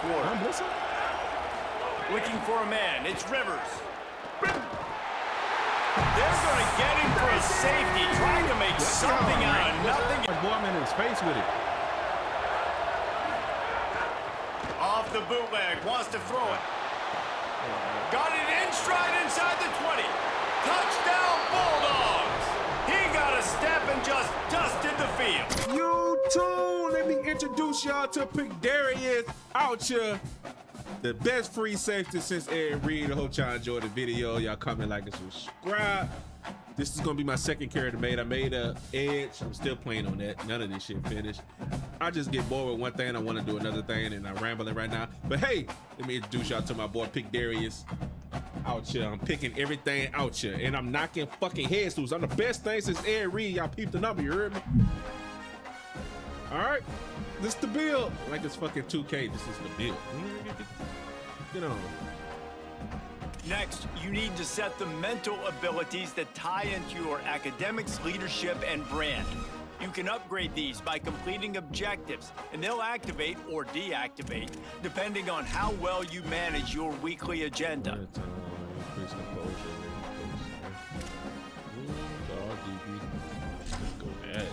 quarter. I'm listening. Looking for a man. It's Rivers. They're going to get him for a safety, trying to make something out of nothing. Boy, I'm in his face with it. Off the bootleg, wants to throw it. Got it in stride inside the 20. Touchdown, Bulldogs. He got a step and just dusted the field. YouTube, let me introduce y'all to Pic'Darius, Outchea, the best free safety since Ed Reed. I hope y'all enjoyed the video. Y'all comment, like, and subscribe. This is gonna be my second character made. I made a edge. I'm still playing on that. None of this shit finished. I just get bored with one thing. I want to do another thing, and I'm rambling right now. But hey, let me introduce y'all to my boy Pic'Darius. Outchea. I'm picking everything Outchea, and I'm knocking fucking heads loose. I'm the best thing since Ed Reed. Y'all peeped the number. You heard me? All right, this is the build. Like it's fucking 2K. This is the build. Get on. Next, you need to set the mental abilities that tie into your academics, leadership, and brand. You can upgrade these by completing objectives, and they'll activate or deactivate, depending on how well you manage your weekly agenda. Let's go ahead.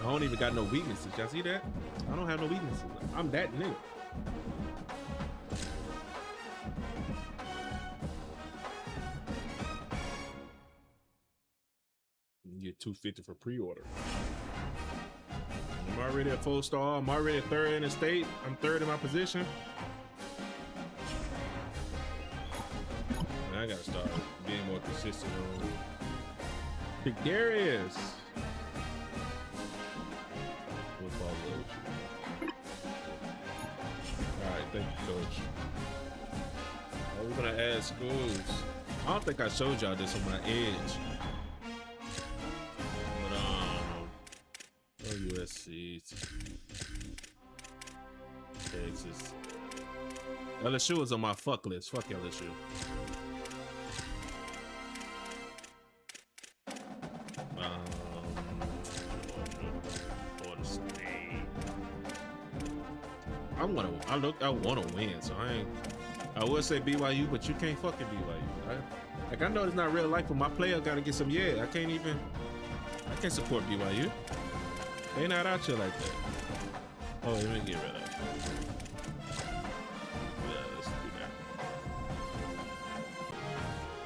I don't even got no weaknesses. Y'all see that? I don't have no weaknesses. I'm that nigga. You get $250 for pre-order. I'm already a 4-star. I'm already a 3rd in the state. I'm 3rd in my position. I gotta start being more consistent on Pic'Darius. Alright, thank you, Coach. Oh, we're gonna add schools. I don't think I showed y'all this on my edge. But USC, Texas. LSU is on my fuck list. Fuck LSU. I want to win, so I would say BYU, but you can't fucking BYU. I know it's not real life, but my player got to get some. I can't support BYU. They not out here like that. Oh, let me get rid of that. Yeah, let's do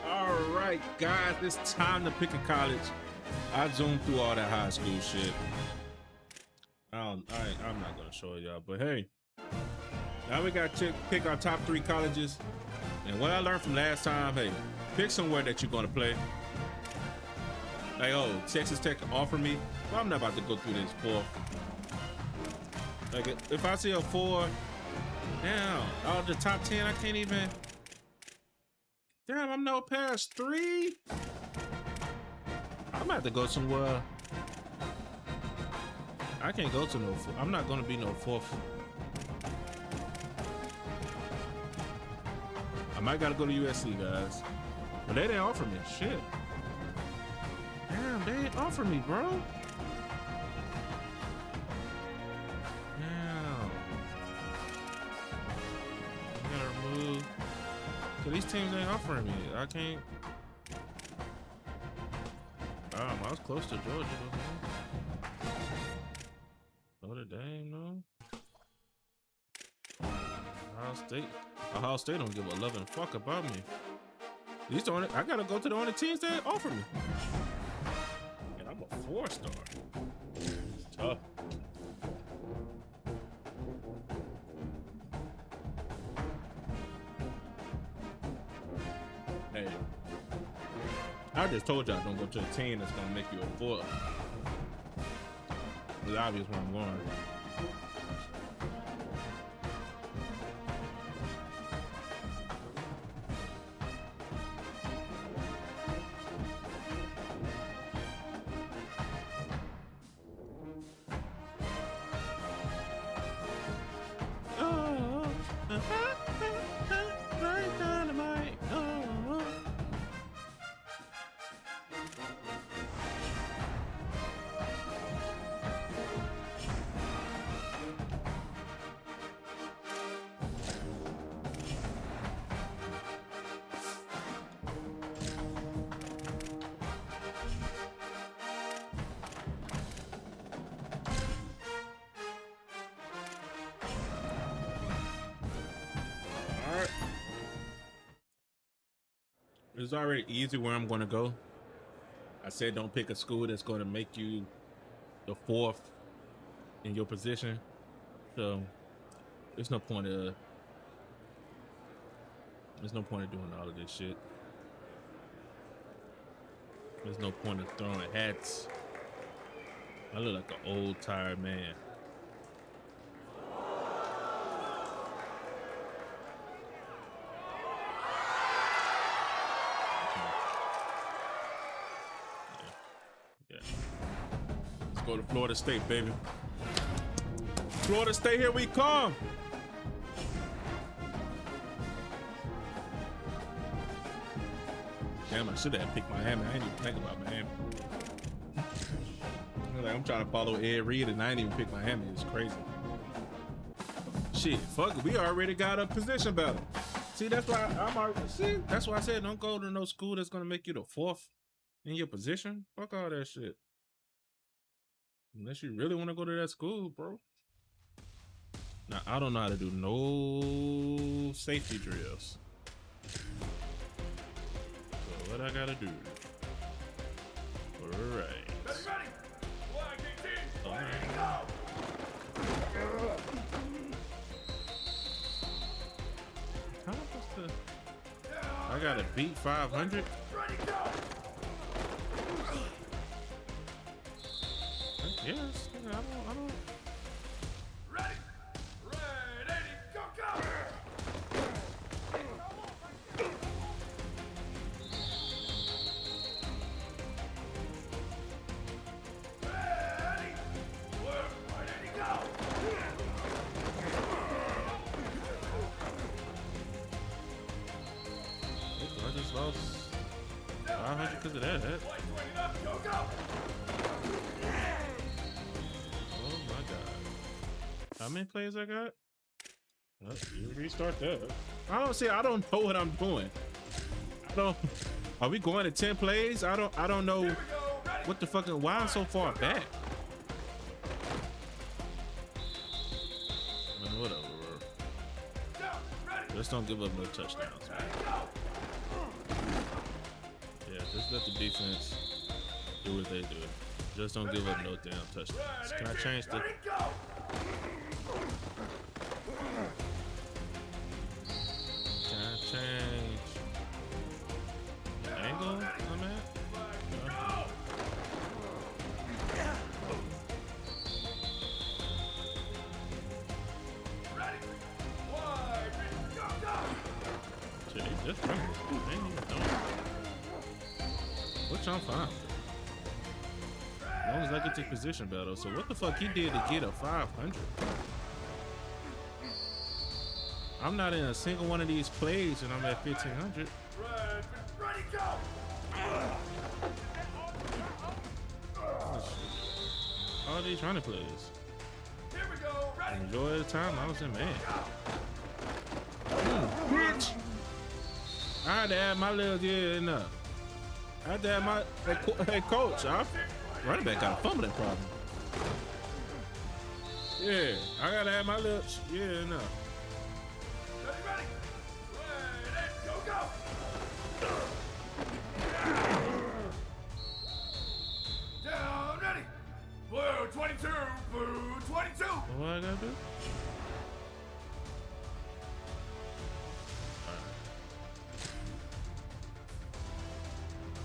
that. All right, guys, it's time to pick a college. I zoomed through all that high school shit. I'm not gonna show y'all, but hey. Now we got to pick our top 3 colleges. And what I learned from last time, hey, pick somewhere that you're going to play. Like, oh, Texas Tech offer me. Well, I'm not about to go through this 4. Like, if I see a 4, damn, out of the top 10, I can't even. Damn, I'm no past 3. I'm about to go somewhere. I can't go to no 4. I'm not going to be no 4th. I might gotta go to USC, guys. But they didn't offer me shit. Damn, they didn't offer me, bro. Damn. I gotta remove. So these teams ain't offering me. I can't. I was close to Georgia. Notre Dame, no. Ohio State don't give a loving fuck about me. I gotta go to the only teams that offer me. And I'm a 4-star. It's tough. Hey, I just told y'all don't go to a team that's gonna make you a 4. It's obvious where I'm going. It's already easy where I'm going to go. I said don't pick a school that's going to make you the fourth in your position. So there's no point of doing all of this shit. There's no point of throwing hats. I look like an old tired man. Yeah. Let's go to Florida State, baby. Florida State, here we come. Damn, I should have picked Miami. I didn't even think about Miami. I'm trying to follow Ed Reed and I didn't even pick Miami. It's crazy. Shit, fuck it. We already got a position battle. See, that's why that's why I said don't go to no school that's gonna make you the fourth in your position. Fuck all that shit. Unless you really want to go to that school, bro. Now, I don't know how to do no safety drills. So what I gotta do? All right. How am I supposed to? I gotta beat 500. Yes, I don't. Ready, go, go! Ready, go! I just lost 500 because of that. Go, go! Oh my god. How many plays I got? Well, you restart that. I don't know what I'm doing. Are we going to 10 plays? I don't know what the fucking why I'm so far back. Man, whatever, bro. Just don't give up no touchdowns, man. Yeah, just let the defense do what they do. Just don't give up no damn touchdowns. Can I change the... Can I change the angle I'm at? Shit, they just running. They ain't even doing it. Which I'm fine with. As long as I get to position battle. So what the fuck he did to get a 500? I'm not in a single one of these plays and I'm at 1500. Ready, go! All these running plays. Here we go, ready! Enjoy the time I was in man. Bitch! I had to add my little gear in there. I had to add my hey coach. Running back got a fumbling problem. Yeah, I gotta add my little in there. Ready, go, go! Down, ready! Blue 22, blue 22! What I gotta do?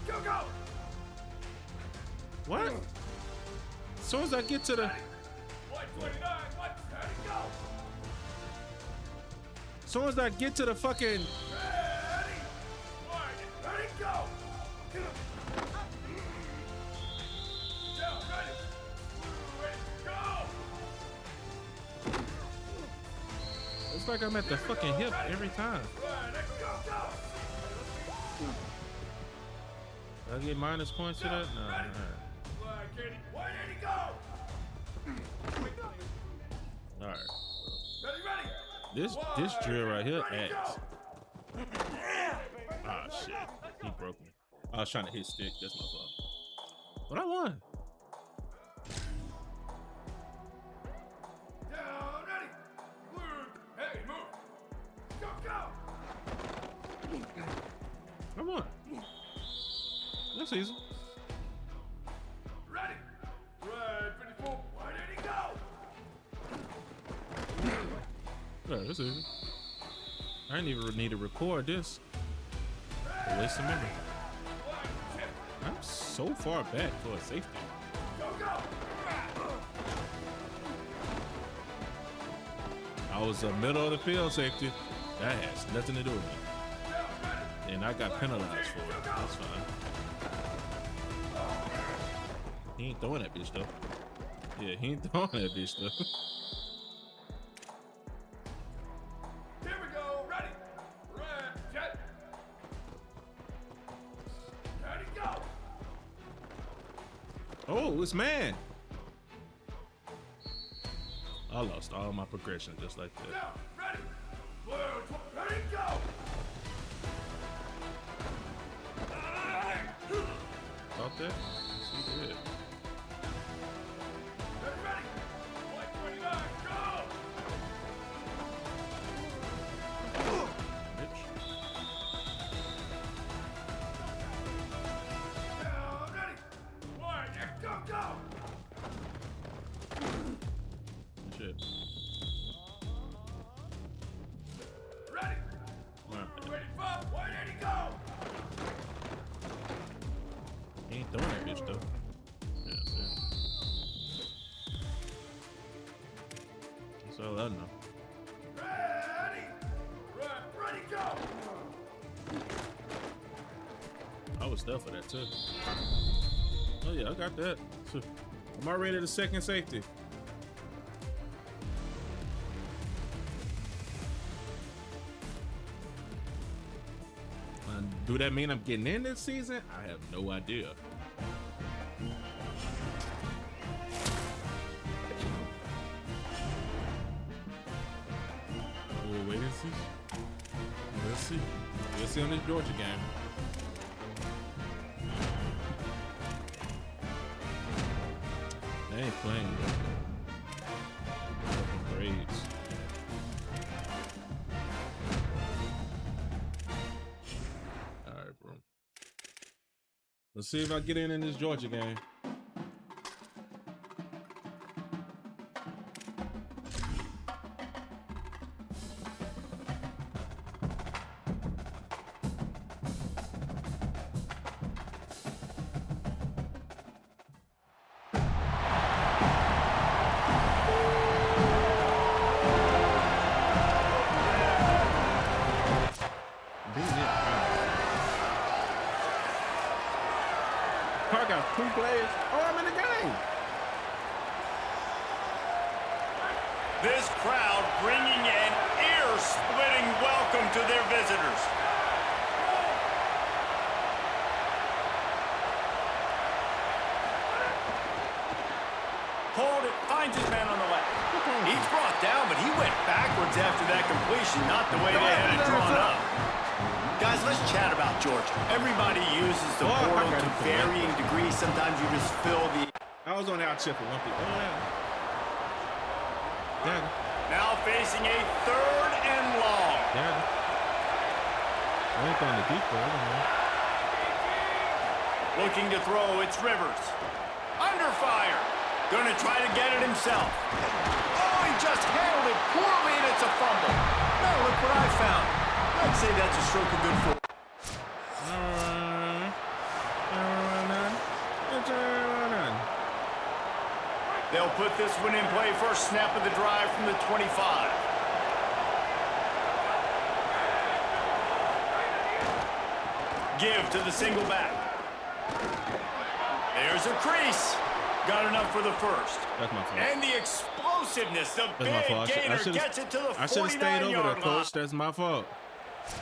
Go, go! What? As soon as I get to the... 129, ready, go! As soon as I get to the fucking... Ready, go! Down, ready! Go! It's like I'm at the fucking hip every time. Ready, go, go! Did I get minus points to that? No, alright. 180, go! Alright. Ready? This drill right here ass. Ah shit. He broke me. I was trying to hit stick, that's my fault. But I won. Down, ready? Blue, hey, move! Go, go! I won. That's easy. Ready. Red 54. Where did he go? Yeah, that's easy. I didn't even need to record this. A waste of memory. I'm so far back for a safety. Go, go. I was a middle of the field safety. That has nothing to do with me. And I got penalized for it. That's fine. He ain't throwing that bitch though. Yeah, he ain't throwing that bitch though. Here we go. Ready. Red jet. Ready, go. Oh, it's man. I lost all my progression just like that. Down. Ready. Blue. Ready, go. Thought that? Yes, he did. Ready. White 29. Go. Bitch. Down. Ready. White. Go, go. Shit. Ready. Right. Ready, five. Where did he go? He ain't throwing that bitch though. Yeah, that's it. That's all I know. Ready. Ready, go. I was there for that too. Oh yeah, I got that. I'm already the second safety. Do that mean I'm getting in this season? I have no idea. We'll wait and see. Let's see. We'll see on this Georgia game. They ain't playing yet. Grades. Alright, bro. Let's see if I get in this Georgia game. I got 2 players. Oh, I'm in the game. This crowd bringing an ear-splitting welcome to their visitors. Hold it, finds his man on the left. He's brought down, but he went backwards after that completion, not the way they had it drawn up. Guys, let's chat about Georgia. Everybody uses the portal to varying degrees. Sometimes you just fill the... I was on Outchea for 1 pick. Oh, yeah. Now facing a 3rd and long. Yeah. I ain't throwing the deep ball. Looking to throw, it's Rivers. Under fire. Gonna try to get it himself. Oh, he just handled it poorly, and it's a fumble. Now look what I found. I'd say that's a stroke of good football. They'll put this one in play first snap of the drive from the 25. Give to the single back. There's a crease. Got enough for the first. That's my fault. And the explosiveness, the That's my big fault. gainer gets it to the 49-yard line. I should have stayed over there, coach. That's my fault.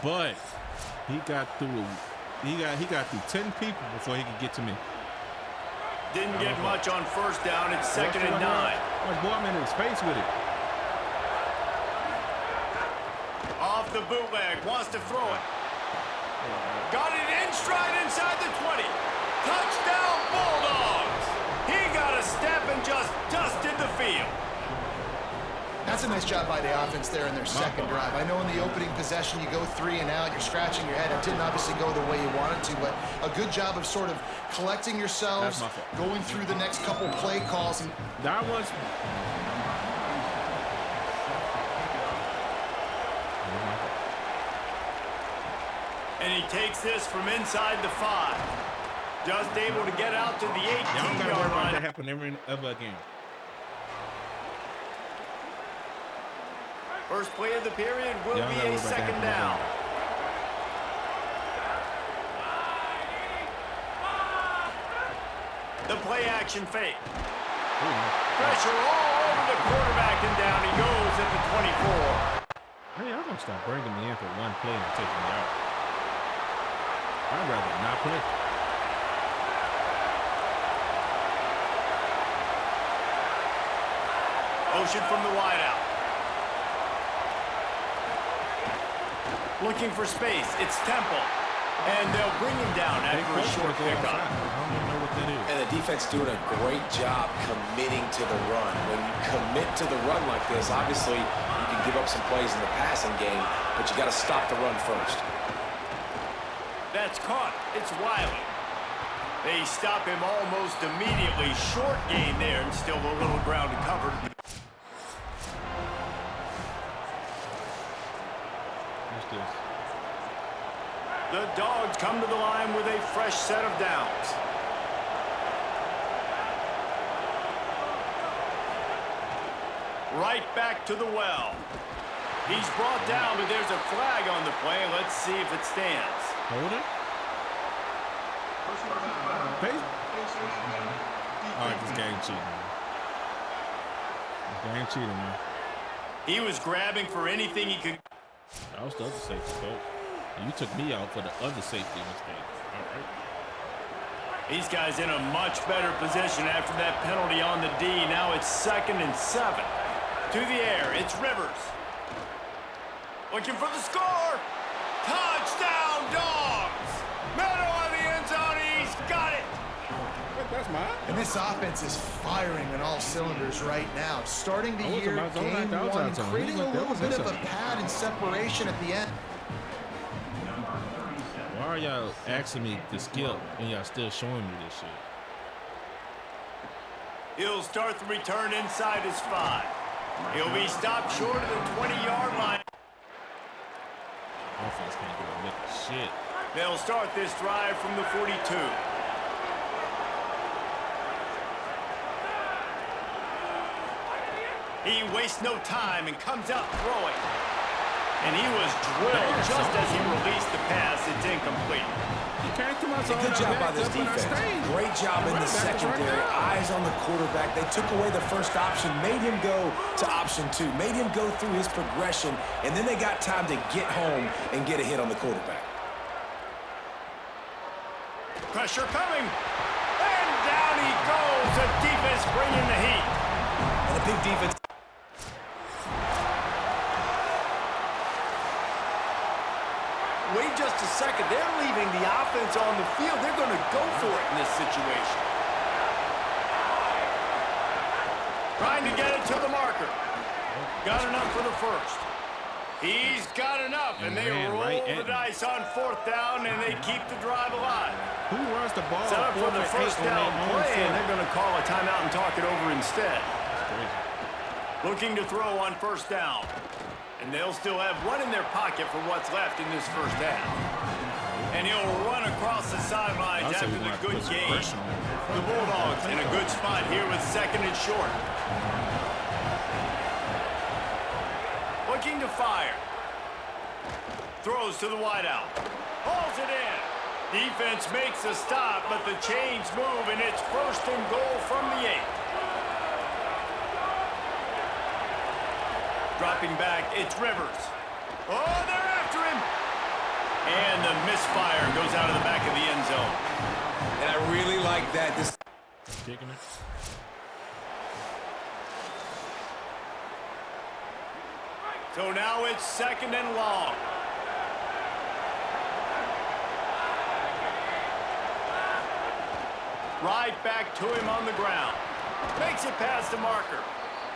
But he got through. He got through 10 people before he could get to me. Didn't get much on first down. It's 2nd and 9. My boy, man, in his face with it. Off the bootleg, wants to throw it. Got it in stride inside the 20. Touchdown, Bulldogs. He got a step and just dusted the field. That's a nice job by the offense there in their second drive. I know in the opening possession you go 3 and out, you're scratching your head. It didn't obviously go the way you wanted to, but a good job of sort of collecting yourselves, going through the next couple play calls. And that was... And he takes this from inside the 5. Just able to get out to the 18-yard line. That happen ever again. First play of the period will be a second down. The play action fake. Pressure all over the quarterback, and down he goes at the 24. Hey, I'm going to stop bringing me in for one play and taking me out. I'd rather not play. Motion from the wideout. Looking for space. It's Temple. And they'll bring him down after a short pickup. I don't even know what that is. And the defense doing a great job committing to the run. When you commit to the run like this, obviously you can give up some plays in the passing game, but you got to stop the run first. That's caught. It's Wiley. They stop him almost immediately. Short gain there and still a little ground to cover. What's this? The Dogs come to the line with a fresh set of downs. Right back to the well. He's brought down, but there's a flag on the play. Let's see if it stands. Hold it. All right, this game cheating. This game cheating, man. He was grabbing for anything he could. That was the other safety, coach. And you took me out for the other safety mistake. All right. These guys in a much better position after that penalty on the D. Now it's 2nd and 7. To the air, it's Rivers. Looking for the score. Touchdown, Dogs. Meadow on the end zone. He's got it. That's mine. And this offense is firing on all cylinders right now. Starting the year, game 1, creating a little bit of a pad and separation at the end. Why are y'all asking me to skip when y'all still showing me this shit? He'll start the return inside his 5. He'll be stopped short of the 20-yard line. Offense can't do a lick of shit. They'll start this drive from the 42. He wastes no time and comes out throwing. And he was drilled just as he released the pass. It's incomplete. Good job by this defense. Great job in the secondary. Eyes on the quarterback. They took away the first option, made him go to option 2, made him go through his progression, and then they got time to get home and get a hit on the quarterback. Pressure coming. And down he goes. The defense bringing the heat. And a big defense. Wait just a second. They're leaving the offense on the field. They're going to go for it in this situation. Trying to get it to the marker. Got enough for the first. He's got enough, and they roll the dice on 4th down, and they keep the drive alive. Who runs the ball? Set up for the first down play, and they're going to call a timeout and talk it over instead. Looking to throw on 1st down. And they'll still have one in their pocket for what's left in this first half. And he'll run across the sidelines after the good game. The Bulldogs in a good spot here with 2nd and short. Looking to fire. Throws to the wideout. Hauls it in. Defense makes a stop, but the chains move, and it's 1st and goal from the 8. Dropping back, it's Rivers. Oh, they're after him. And the misfire goes out of the back of the end zone. And I really like that. Kicking it. So now it's 2nd and long. Right back to him on the ground. Makes it past the marker.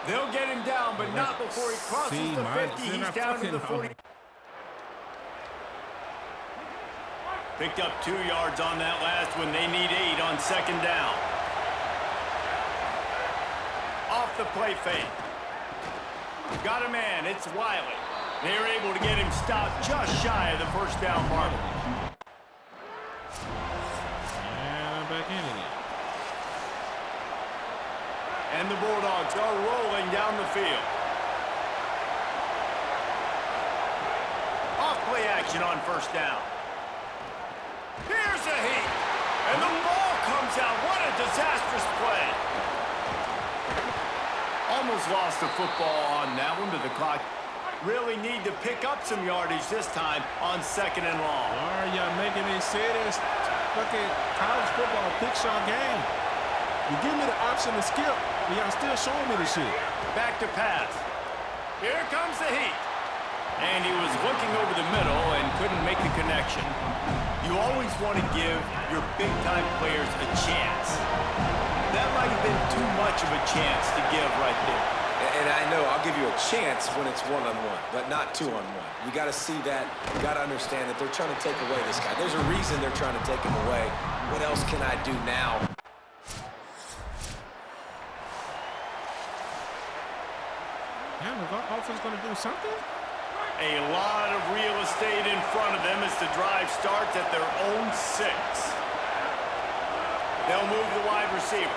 They'll get him down, but not before he crosses the 50. He's down to the 40. Picked up 2 yards on that last one. They need 8 on second down. Off the play fake. Got a man. It's Wiley. They're able to get him stopped just shy of the first down mark. And I'm back in again. And the Bulldogs are rolling down the field. Off play action on first down. Here's a heat. And the ball comes out. What a disastrous play. Almost lost the football on that one, but the clock really need to pick up some yardage this time on second and long. Why are y'all making me say this? Fucking college football pick shot game. You give me the option to skip, but y'all still showing me this shit. Back to pass. Here comes the heat. And he was looking over the middle and couldn't make the connection. You always want to give your big-time players a chance. That might have been too much of a chance to give right there. And I know I'll give you a chance when it's one-on-one, but not two-on-one. You got to see that. You got to understand that they're trying to take away this guy. There's a reason they're trying to take him away. What else can I do now? Damn, is our offense going to do something? A lot of real estate in front of them as the drive starts at their own 6. They'll move the wide receiver.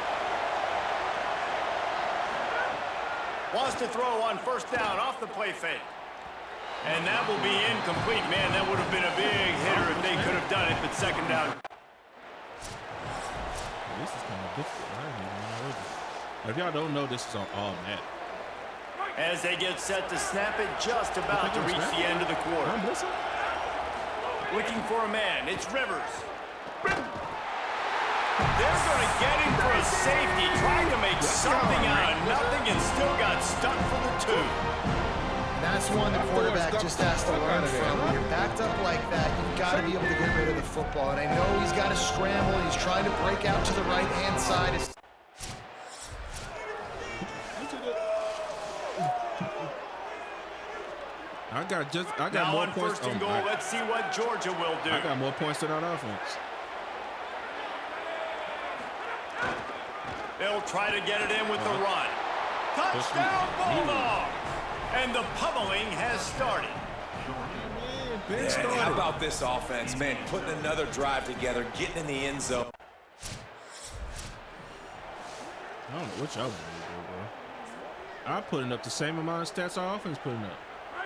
Wants to throw on first down off the play fake. And that will be incomplete. Man, that would have been a big hitter if they could have done it, but second down. This is kind of difficult. I don't even know what it is. If y'all don't know, this is all net. As they get set to snap it, just about to reach the end of the quarter. Looking for a man. It's Rivers. They're going to get him for a safety, trying to make something out of nothing and still got stuck for the 2. And that's one the quarterback just has to learn from. When you're backed up like that, you've got to be able to get rid of the football. And I know he's got to scramble. He's trying to break out to the right-hand side. I got now more on points. First and goal, let's see what Georgia will do. I got more points than our offense. They'll try to get it in with the run. Touchdown, Bulldogs! And the pummeling has started. Yeah, how about this offense, man? Putting another drive together, getting in the end zone. I don't know what y'all want to do, bro. I'm putting up the same amount of stats our offense putting up.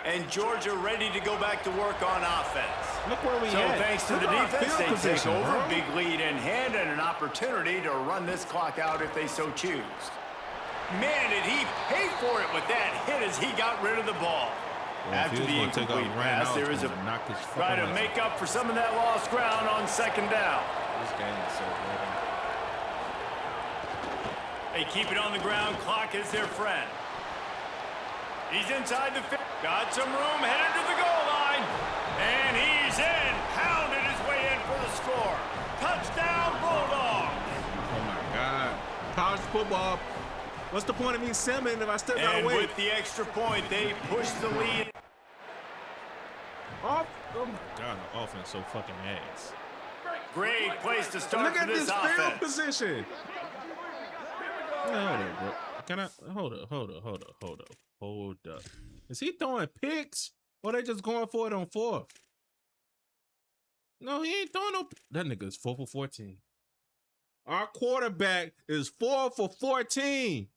And Georgia ready to go back to work on offense. Look where we so at. Thanks to Look the defense, they take over. Bro. Big lead in hand and an opportunity to run this clock out if they so choose. Man, did he pay for it with that hit as he got rid of the ball. Well, after the incomplete pass, there is a try to make up for some of that lost ground on second down. This game is so good. They keep it on the ground. Clock is their friend. He's inside the 50. Got some room, headed to the goal line. And he's in. Pounded his way in for the score. Touchdown, Bulldogs. Oh, my God. College football. What's the point of me simming if I step out of the way? And with the extra point, they push the lead. Oh, my God. The offense so fucking ass. Great place to start for this offense. Look at this field position. Hold up, bro. Can I? Hold up. Is he throwing picks or they just going for it on 4th? No, he ain't throwing no. That nigga is 4 for 14. Our quarterback is 4 for 14.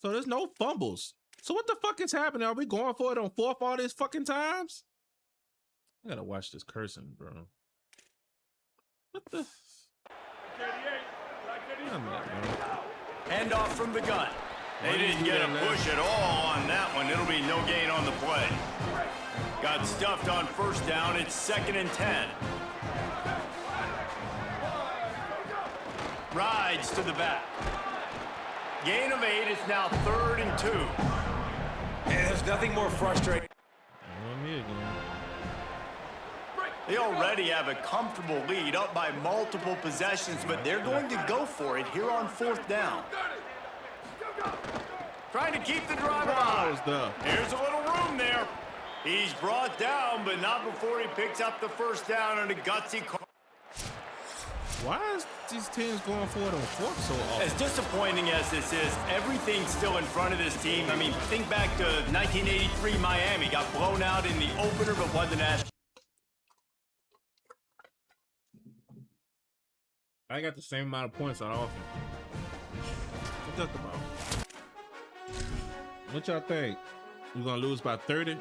So there's no fumbles. So what the fuck is happening? Are we going for it on 4th all these fucking times? I gotta watch this cursing, bro. What the? Hand off from the gun. They didn't get a push at all on that one. It'll be no gain on the play. Got stuffed on first down. It's 2nd and 10. Rides to the back. Gain of 8. It's now 3rd and 2. And there's nothing more frustrating. Me again. They already have a comfortable lead, up by multiple possessions, but they're going to go for it here on 4th down. Trying to keep the drive alive. Here's a little room there. He's brought down, but not before he picks up the 1st down on a gutsy call. Why is these teams going for it on 4th so often? As disappointing as this is, everything's still in front of this team. I mean, think back to 1983 Miami. Got blown out in the opener, but won the national. I got the same amount of points on offense. What that about? What y'all think? We're gonna lose by 30?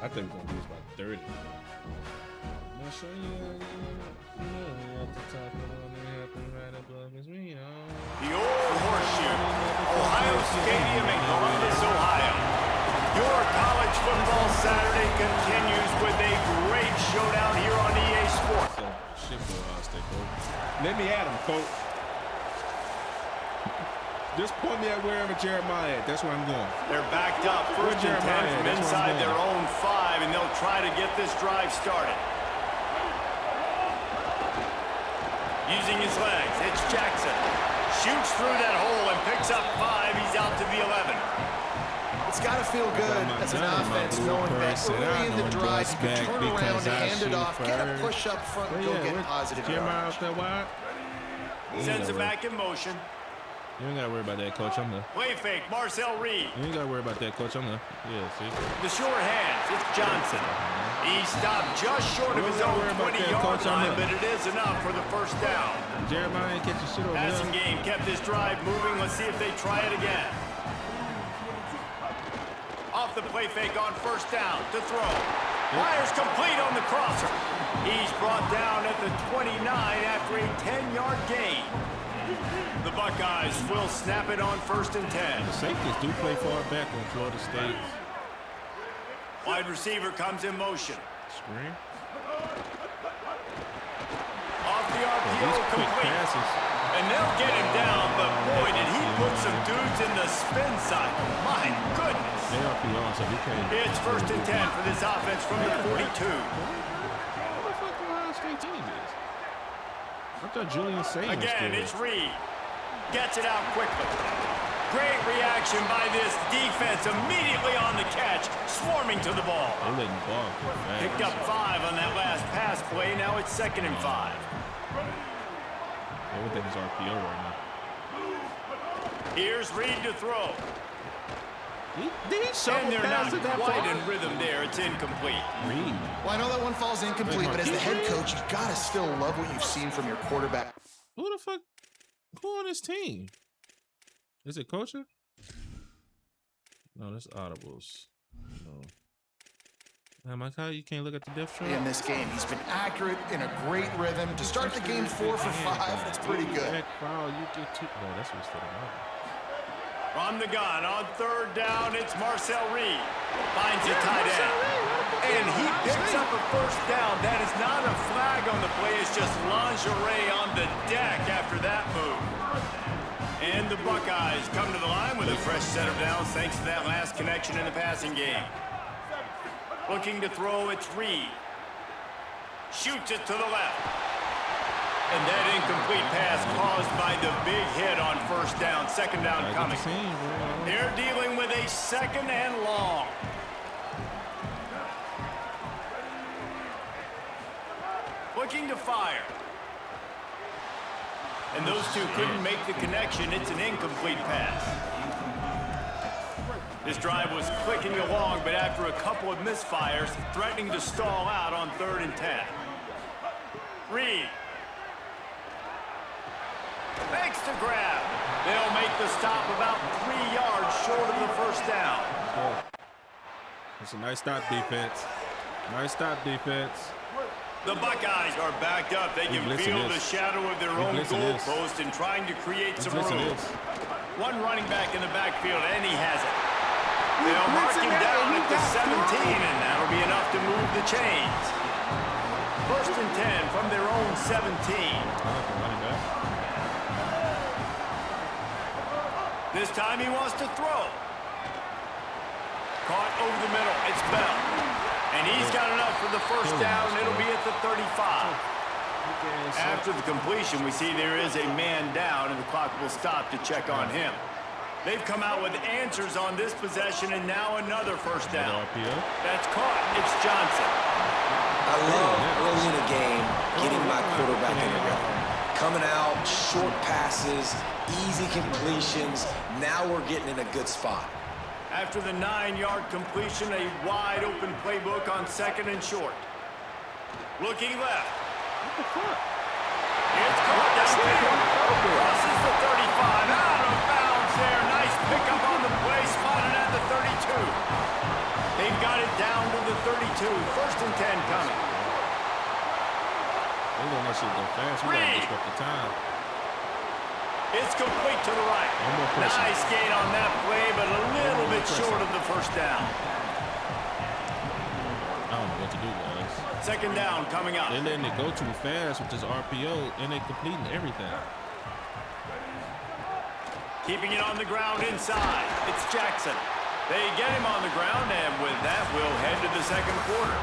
I think we're gonna lose by 30. I'll show you. The old horseshoe, Ohio Stadium in Columbus, Ohio. Your college football Saturday continues with a great showdown here on EA Sports. Let me at him, coach. Just point me at wherever Jeremiah is. That's where I'm going. They're backed up 1st and 10 from inside their own 5, and they'll try to get this drive started. Using his legs, it's Jackson. Shoots through that hole and picks up 5. He's out to the 11. It's got to feel good as an offense knowing that early in the drive you can turn around and hand it off, get a push up front, and go get positive yardage. Sends it back in motion. You ain't got to worry about that, coach. I'm the Play fake, Marcel Reed. You ain't got to worry about that, coach. I'm the see? The short hands, it's Johnson. He stopped just short of his own 20-yard line, but it is enough for the 1st down. Jeremiah ain't catching shit over there. Passing game kept this drive moving. Let's see if they try it again. Off the play fake on 1st down to throw. Fires complete on the crosser. He's brought down at the 29 after a 10-yard gain. The Buckeyes will snap it on 1st and 10. The safeties do play far back on Florida State. Wide receiver comes in motion. Screen. Off the RPO complete. And they'll get him down, but boy, did he put some dudes in the spin cycle. My goodness. It's 1st and 10 for this offense from the 42. What the fuck Ohio State team is? I thought Julian Sayers again, it's Reed. Gets it out quickly. Great reaction by this defense immediately on the catch, swarming to the ball. Picked up 5 on that last pass play. Now it's 2nd and 5. Everything is RPO right now. Here's Reed to throw. Did he show and they're not quite in rhythm there. It's incomplete. Reed. Well, I know that one falls incomplete, but as the head coach, you've got to still love what you've seen from your quarterback. Who the fuck? Who on this team? Is it Kocha? No, that's Audibles. No. How you can't look at the depth chart? In this game, he's been accurate in a great rhythm. To start the game 4 for 5, that's pretty good. Foul, you get 2. No, that's what's still on. From the gun on 3rd down, it's Marcel Reed. Finds a tight end. And he picks up a 1st down. That is not a flag on the play. It's just lingerie on the deck after that move. And the Buckeyes come to the line with a fresh set of downs thanks to that last connection in the passing game. Looking to throw, it's Reed. Shoots it to the left. And that incomplete pass caused by the big hit on 1st down. 2nd down coming. They're dealing with a 2nd and long. Looking to fire. And those two couldn't make the connection. It's an incomplete pass. This drive was clicking along, but after a couple of misfires, threatening to stall out on 3rd and 10. Reed. Makes the grab. They'll make the stop about 3 yards short of the 1st down. It's a nice stop defense. Nice stop defense. The Buckeyes are backed up. They can feel the shadow of their own goalpost and trying to create some room. One running back in the backfield, and he has it. They'll mark him down at the 17, and that'll be enough to move the chains. 1st and 10 from their own 17. This time he wants to throw. Caught over the middle. It's Bell. And he's got enough for the first down. It'll be at the 35. After the completion, we see there is a man down, and the clock will stop to check on him. They've come out with answers on this possession, and now another first down. That's caught. It's Johnson. I love early in a game getting my quarterback in the rhythm. Coming out, short passes, easy completions. Now we're getting in a good spot. After the 9-yard completion, a wide-open playbook on 2nd and short. Looking left. What the fuck? It's caught downfield. Crosses the 35. Out of bounds there. Nice pickup on the play. Spotted at the 32. They've got it down to the 32. 1st and 10 coming. They let that shit go fast. We gotta disrupt the time. It's complete to the right. Nice gain on that play, but a little bit short of the first down. I don't know what to do, guys. 2nd down coming up. They're letting it go too fast with this RPO, and they're completing everything. Keeping it on the ground inside. It's Jackson. They get him on the ground, and with that, we'll head to the 2nd quarter.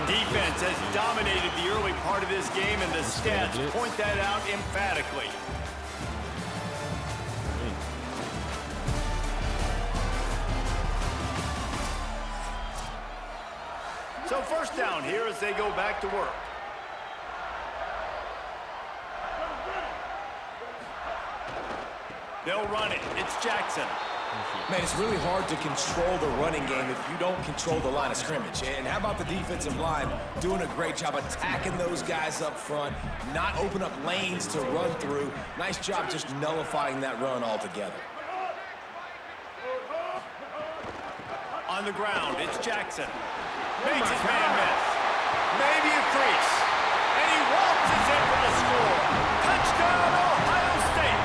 Defense has dominated the early part of this game, and the stats point that out emphatically. So 1st down here as they go back to work. They'll run it. It's Jackson. Man, it's really hard to control the running game if you don't control the line of scrimmage. And how about the defensive line doing a great job attacking those guys up front, not open up lanes to run through. Nice job just nullifying that run altogether. On the ground, it's Jackson. Makes his man miss. Maybe a crease. And he waltzes in for the score. Touchdown, Ohio State.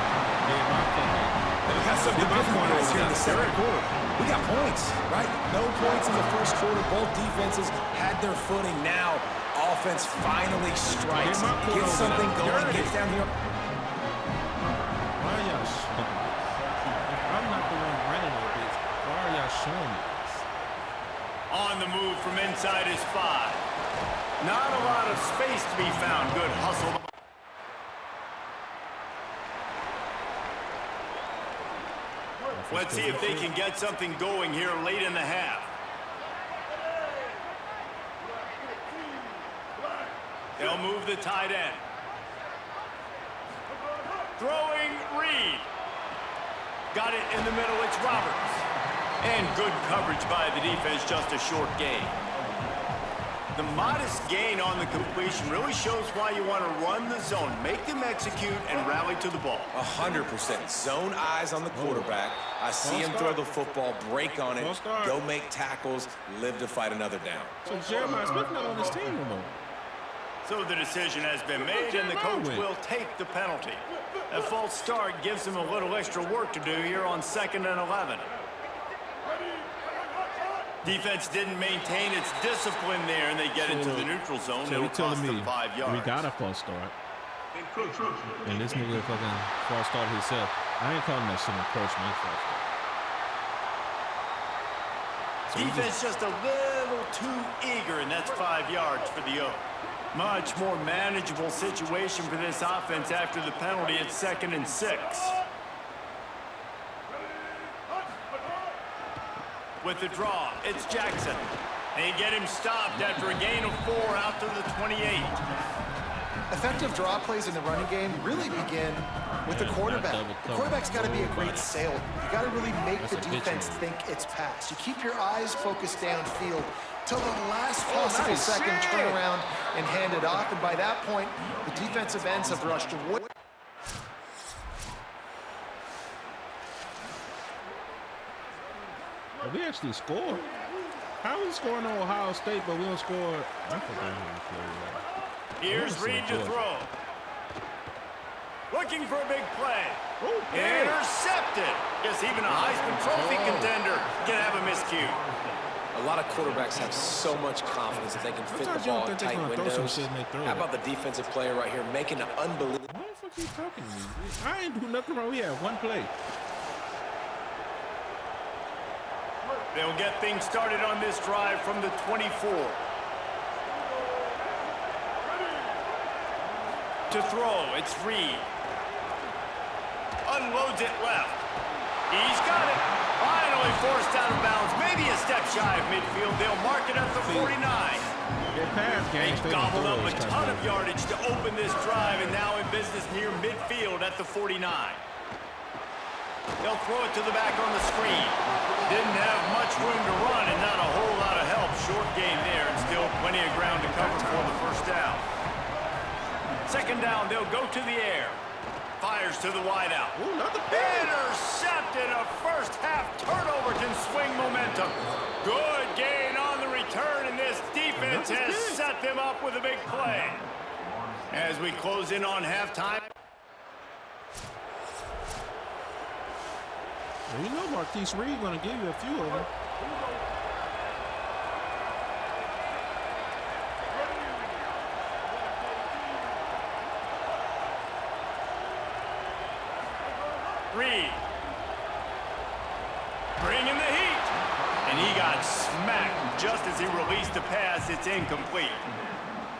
We got some good points here in the 2nd quarter. We got points, right? No points in the 1st quarter. Both defenses had their footing. Now, offense finally strikes. Gets something going, gets down here. Why are y'all showing me? If I'm not the one running all this, why are y'all showing me this? On the move from inside his 5. Not a lot of space to be found. Good hustle. Let's see if they can get something going here late in the half. They'll move the tight end. Throwing Reed. Got it in the middle. It's Roberts. And good coverage by the defense, just a short gain. The modest gain on the completion really shows why you want to run the zone, make them execute, and rally to the ball. 100%. Zone eyes on the quarterback. I see him throw the football, break on it, go make tackles, live to fight another down. So Jeremiah Smith not on this team no more. So the decision has been made, and the coach will take the penalty. A false start gives him a little extra work to do here on 2nd and 11. Defense didn't maintain its discipline there, and they get into the neutral zone. So it'll cost them 5 yards. We got a false start. And this nigga fucking false start himself. I ain't calling that shit encroachment. So defense just a little too eager, and that's 5 yards for the O. Much more manageable situation for this offense after the penalty at 2nd and 6. With the draw, it's Jackson. They get him stopped after a gain of 4 out to the 28. Effective draw plays in the running game really begin with the quarterback. The quarterback's got to be a great sailor. You got to really make the defense think it's pass. You keep your eyes focused downfield till the last possible second, turn around and hand it off. And by that point, the defensive ends have rushed away. We actually scored. How are we scoring on Ohio State, but we don't score? I forgot who we played. Here's Reed to throw. Looking for a big play. Intercepted. Guess even a Heisman Trophy contender can have a miscue. A lot of quarterbacks have so much confidence that they can fit the ball in tight windows. How about the defensive player right here making an unbelievable... Why the fuck are you talking to me? I ain't do nothing wrong. We had one play. They'll get things started on this drive from the 24. To throw, it's Reed. Unloads it left. He's got it. Finally forced out of bounds. Maybe a step shy of midfield. They'll mark it at the 49. They've gobbled up a ton of yardage to open this drive, and now in business near midfield at the 49. They'll throw it to the back on the screen. Didn't have much room to run and not a whole lot of help. Short gain there and still plenty of ground to cover for the first down. Second down, they'll go to the air. Fires to the wideout. Intercepted. A first half turnover can swing momentum. Good gain on the return, and this defense has set them up with a big play. As we close in on halftime. Well, you know Marquise Reed going to give you a few of them. Reed. Bringing the heat. And he got smacked just as he released the pass. It's incomplete.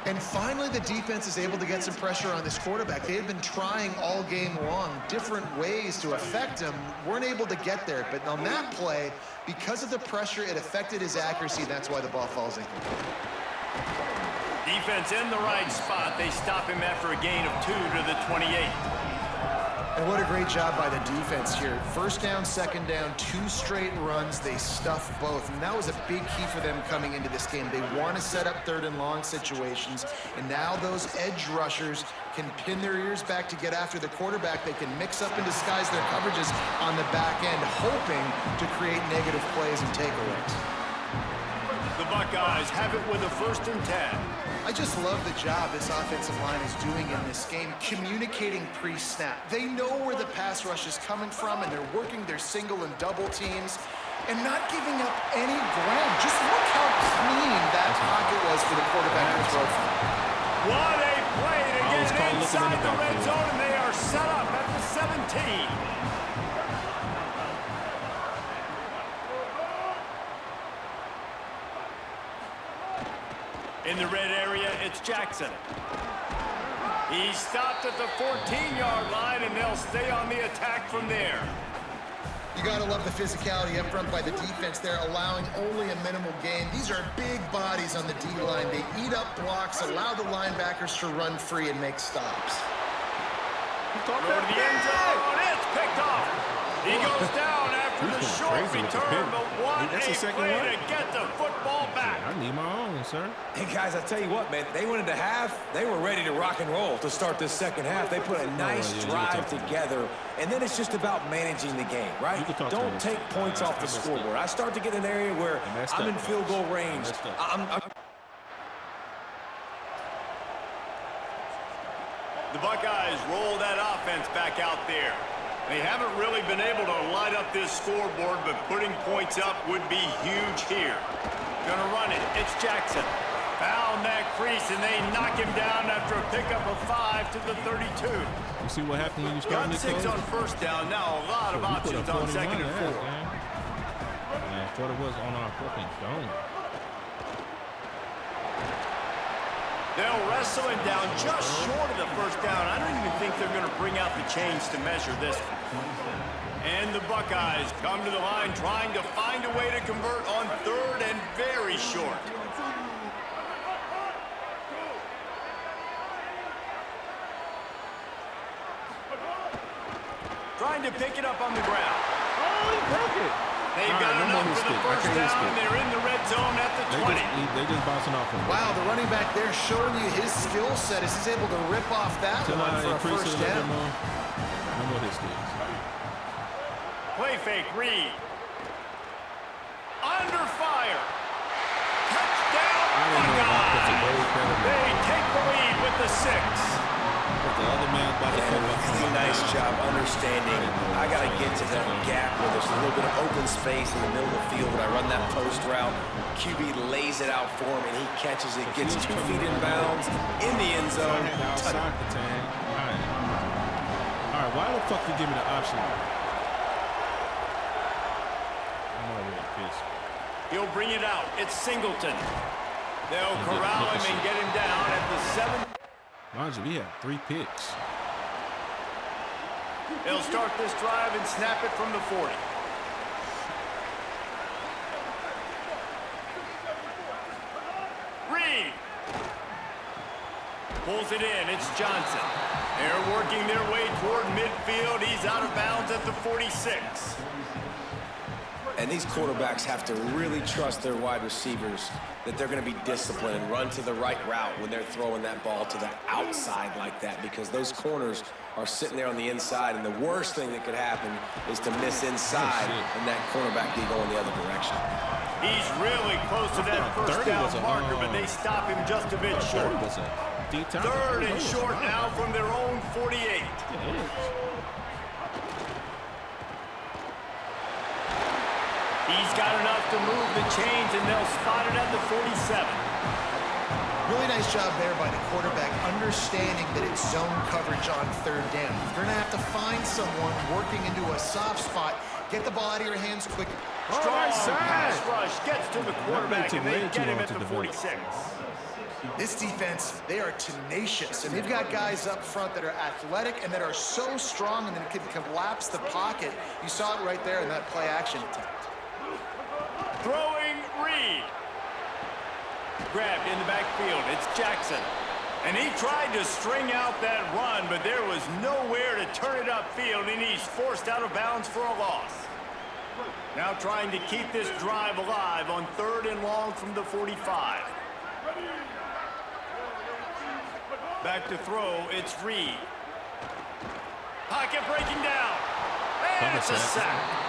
And finally, the defense is able to get some pressure on this quarterback. They had been trying all game long different ways to affect him. Weren't able to get there. But on that play, because of the pressure, it affected his accuracy. That's why the ball falls incomplete. Defense in the right spot. They stop him after a gain of 2 to the 28. And what a great job by the defense here. First down, second down, 2 straight runs. They stuffed both. And that was a big key for them coming into this game. They want to set up third and long situations. And now those edge rushers can pin their ears back to get after the quarterback. They can mix up and disguise their coverages on the back end, hoping to create negative plays and takeaways. The Buckeyes have it with a 1st and 10. I just love the job this offensive line is doing in this game, communicating pre-snap. They know where the pass rush is coming from, and they're working their single and double teams and not giving up any ground. Just look how clean that pocket was for the quarterback to throw from. What a play to get inside the red zone, and they are set up at the 17. In the red area, it's Jackson. He stopped at the 14-yard line, and they'll stay on the attack from there. You got to love the physicality up front by the defense there, allowing only a minimal gain. These are big bodies on the D-line. They eat up blocks, allow the linebackers to run free and make stops. Go to the end zone. It's picked off. He goes down after the short return, but what a play to get the football back. I need my own, sir. Hey, guys, I tell you what, man, they went into half. They were ready to rock and roll to start this second half. They put a nice drive together, and then it's just about managing the game, right? Don't take points off the scoreboard. I start to get an area where I'm in field goal range. The Buckeyes roll that offense back out there. They haven't really been able to light up this scoreboard, but putting points up would be huge here. Gonna run it. It's Jackson. Found that crease, and they knock him down after a pickup of 5 to the 32. You see what happened when you started Got 6 on first down. Now a lot of options on 2nd and 4. I thought it was on our fucking dome. They'll wrestle him down just short of the first down. I don't even think they're going to bring out the chains to measure this one. And the Buckeyes come to the line trying to find a way to convert on 3rd and very short. Trying to pick it up on the ground. Oh, he broke it. They've got enough for the first down. They're in the red zone at the 20. They just bouncing off him. Wow, the running back there showing you his skill set as he's able to rip off that one for a first down. No more his skills. Play fake, Reed. Under fire. Touchdown, Buckeyes. They take the lead with the 6. The other man about to come up. Nice job understanding. I got to get to that gap where there's a little bit of open space in the middle of the field. When I run that post route, QB lays it out for him, and he catches it, gets 2 feet in bounds in the end zone. Outside the tag. All right, why the fuck you give me the option? I'm already this. He'll bring it out. It's Singleton. They'll corral him and get him down at the 7. Mind you, we have 3 picks. They'll start this drive and snap it from the 40. Reed pulls it in. It's Johnson. They're working their way toward midfield. He's out of bounds at the 46. And these quarterbacks have to really trust their wide receivers that they're going to be disciplined and run to the right route when they're throwing that ball to the outside like that, because those corners are sitting there on the inside, and the worst thing that could happen is to miss inside and that cornerback be going the other direction. He's really close to that first down marker, but they stop him just a bit short. 3rd and short now from their own 48. He's got enough to move the chains, and they'll spot it at the 47. Really nice job there by the quarterback, understanding that it's zone coverage on 3rd down. You're going to have to find someone working into a soft spot. Get the ball out of your hands quick. Strong pass rush gets to the quarterback, and they get him at the 46. This defense, they are tenacious, and they've got guys up front that are athletic and that are so strong and that can collapse the pocket. You saw it right there in that play action attempt. Throwing Reed. Grabbed in the backfield. It's Jackson. And he tried to string out that run, but there was nowhere to turn it upfield, and he's forced out of bounds for a loss. Now trying to keep this drive alive on 3rd and long from the 45. Back to throw. It's Reed. Pocket breaking down. And it's a sack.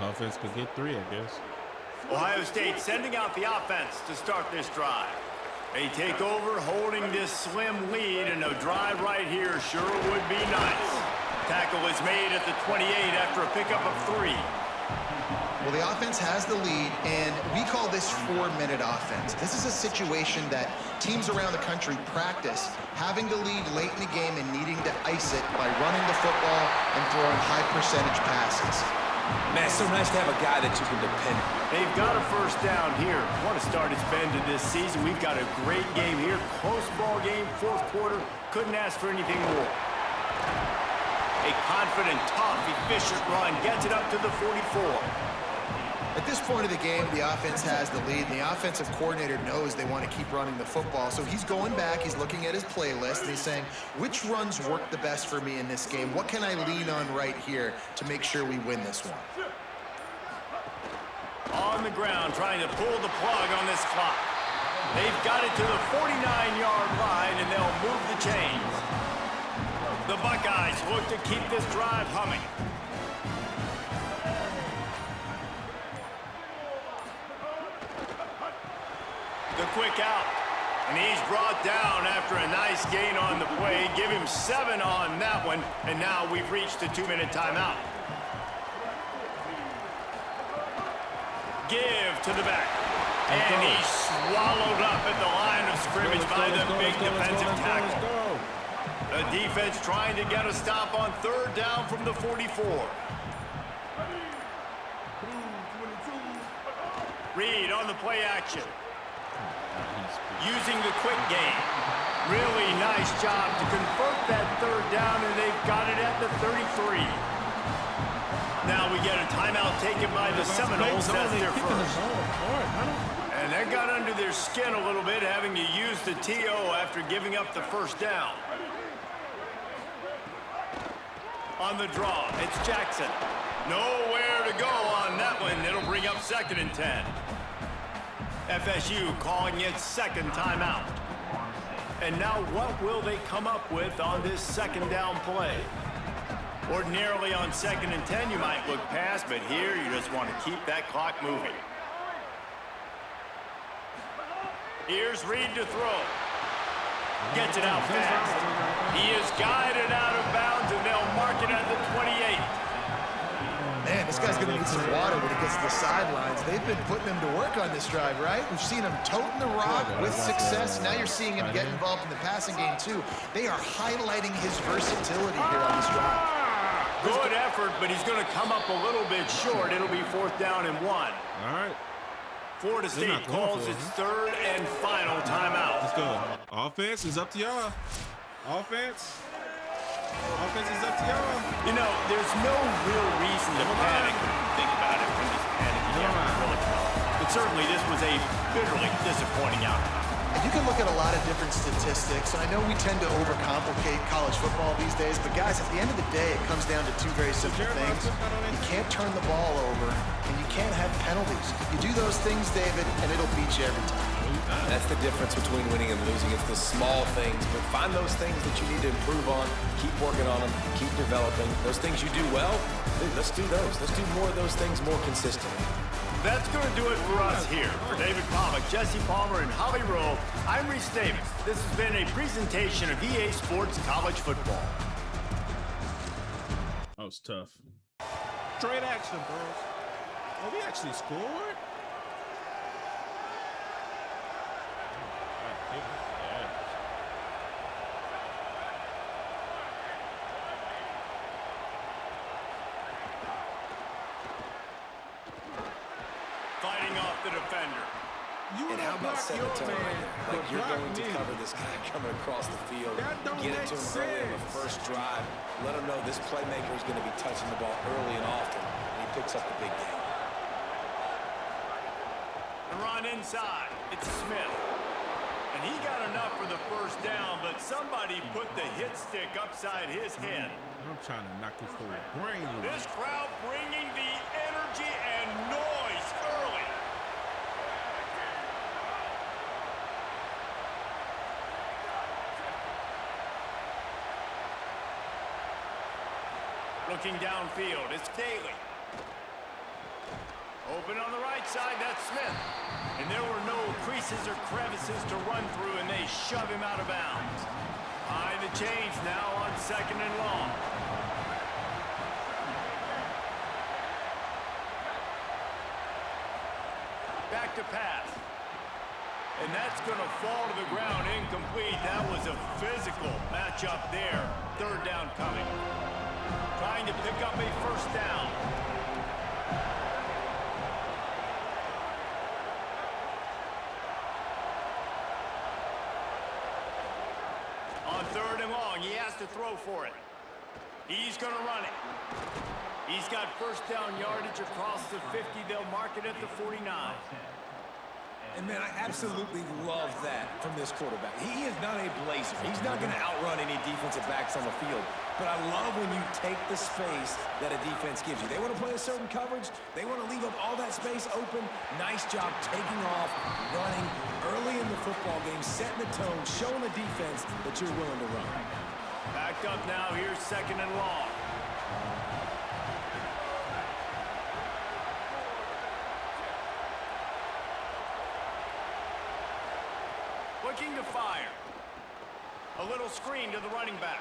Offense could get 3, I guess. Ohio State sending out the offense to start this drive. They take over, holding this slim lead, and a drive right here sure would be nice. Tackle is made at the 28 after a pickup of 3. Well, the offense has the lead, and we call this 4-minute offense. This is a situation that teams around the country practice, having the lead late in the game and needing to ice it by running the football and throwing high-percentage passes. Man, it's so nice to have a guy that you can depend on. They've got a first down here. What a start it's been to this season. We've got a great game here. Close ball game, 4th quarter. Couldn't ask for anything more. A confident, tough, efficient run gets it up to the 44. At this point of the game, the offense has the lead, and the offensive coordinator knows they want to keep running the football. So he's going back, he's looking at his playlist, and he's saying, which runs work the best for me in this game? What can I lean on right here to make sure we win this one? On the ground, trying to pull the plug on this clock. They've got it to the 49-yard line, and they'll move the chains. The Buckeyes look to keep this drive humming. The quick out, and he's brought down after a nice gain on the play. Give him 7 on that one, and now we've reached the 2-minute timeout. Give to the back, and he's swallowed up at the line of scrimmage by the big defensive tackle. The defense trying to get a stop on 3rd down from the 44. Reed on the play action. Using the quick game. Really nice job to convert that 3rd down, and they've got it at the 33. Now we get a timeout taken by the Seminoles. That's their first. And that got under their skin a little bit, having to use the TO after giving up the first down. On the draw, it's Jackson. Nowhere to go on that one. It'll bring up 2nd and 10. FSU calling its 2nd timeout. And now what will they come up with on this 2nd down play? Ordinarily on 2nd and 10 you might look past, but here you just want to keep that clock moving. Here's Reed to throw. Gets it out fast. He is guided out of bounds, and they'll mark it at the 28. Man, this This guy's going to need some water when he gets to the sidelines. They've been putting him to work on this drive, right? We've seen him toting the rock with success. Now you're seeing him get involved in the passing game, too. They are highlighting his versatility here on this drive. Good effort, but he's going to come up a little bit short. It'll be 4th down and 1. All right. Florida State calls its 3rd and final timeout. Let's go. Offense is up to y'all. Offense is up to y'all. You know, there's no real reason to panic when you think about it. When he's panicking, really. But certainly this was a bitterly disappointing outcome. And you can look at a lot of different statistics, and I know we tend to overcomplicate college football these days, but guys, at the end of the day, it comes down to 2 very simple things. You can't turn the ball over, and you can't have penalties. You do those things, David, and it'll beat you every time. That's the difference between winning and losing. It's the small things, but find those things that you need to improve on, keep working on them, keep developing. Those things you do well, dude, let's do those. Let's do more of those things more consistently. That's going to do it for us here. For David Pollack, Jesse Palmer, and Holly Rowe, I'm Reese Davis. This has been a presentation of EA Sports College Football. That was tough. Straight action, bros. Oh, we actually scored? Fighting off the defender. And how about setting the tone right there? Like you're going to cover this guy coming across the field, get it to him early on the first drive, let him know this playmaker is going to be touching the ball early and often, and he picks up the big game. The run inside. It's Smith. And he got enough for the first down, but somebody put the hit stick upside his head. I'm trying to knock this whole brain loose. This crowd bringing the energy and noise early. Looking downfield, it's Daly. Open on the right side, that's Smith. And there were no creases or crevices to run through, and they shove him out of bounds. Behind the chains now on 2nd and long. Back to pass. And that's going to fall to the ground incomplete. That was a physical matchup there. 3rd down coming. Trying to pick up a first down. On 3rd and long, he has to throw for it. He's going to run it. He's got first down yardage across the 50. They'll mark it at the 49. And, man, I absolutely love that from this quarterback. He is not a blazer. He's not going to outrun any defensive backs on the field. But I love when you take the space that a defense gives you. They want to play a certain coverage. They want to leave up all that space open. Nice job taking off, running early in the football game, setting the tone, showing the defense that you're willing to run. Backed up now. Here's 2nd and long. Looking to fire. A little screen to the running back.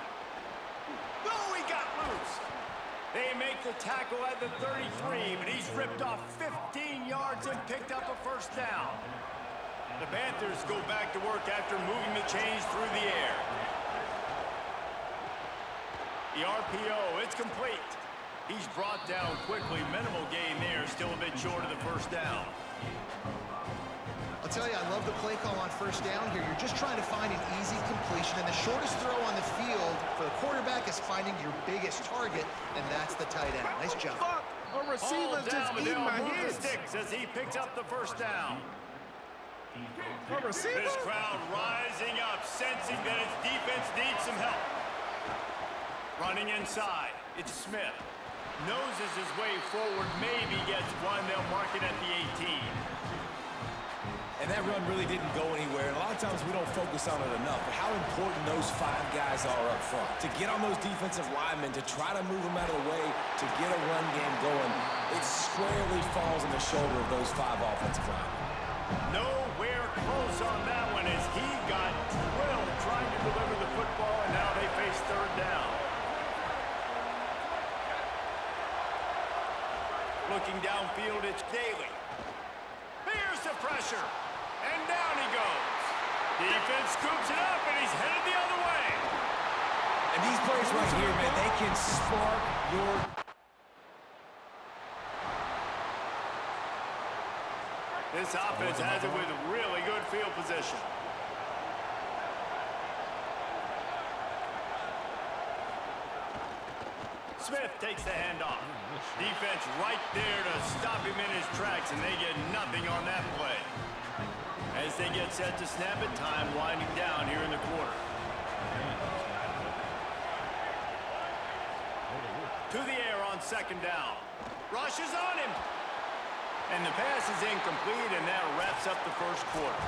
Oh, he got loose. They make the tackle at the 33, but he's ripped off 15 yards and picked up a first down. The Panthers go back to work after moving the chains through the air. The RPO, it's complete. He's brought down quickly. Minimal gain there, still a bit short of the first down. I'll tell you, I love the play call on first down here. You're just trying to find an easy completion, and the shortest throw on the field for the quarterback is finding your biggest target, and that's the tight end. Nice job. Fuck! A receiver's just eating my his hits. sticks as he picks up the first down. A receiver? This crowd rising up, sensing that its defense needs some help. Running inside, it's Smith. Noses his way forward, maybe gets one. They'll mark it at the 18. And that run really didn't go anywhere. And a lot of times we don't focus on it enough, but how important those 5 guys are up front. To get on those defensive linemen, to try to move them out of the way, to get a run game going, it squarely falls on the shoulder of those 5 offensive linemen. Nowhere close on that one as he got drilled trying to deliver the football, and now they face 3rd down. Looking downfield, it's Daly. Here's the pressure. And down he goes. Defense scoops it up, and he's headed the other way. And these plays right here, man, they can spark your... This offense has it with really good field position. Smith takes the handoff. Defense right there to stop him in his tracks, and they get nothing on that play. As they get set to snap it, time winding down here in the quarter. To the air on second down. Rush is on him. And the pass is incomplete, and that wraps up the first quarter.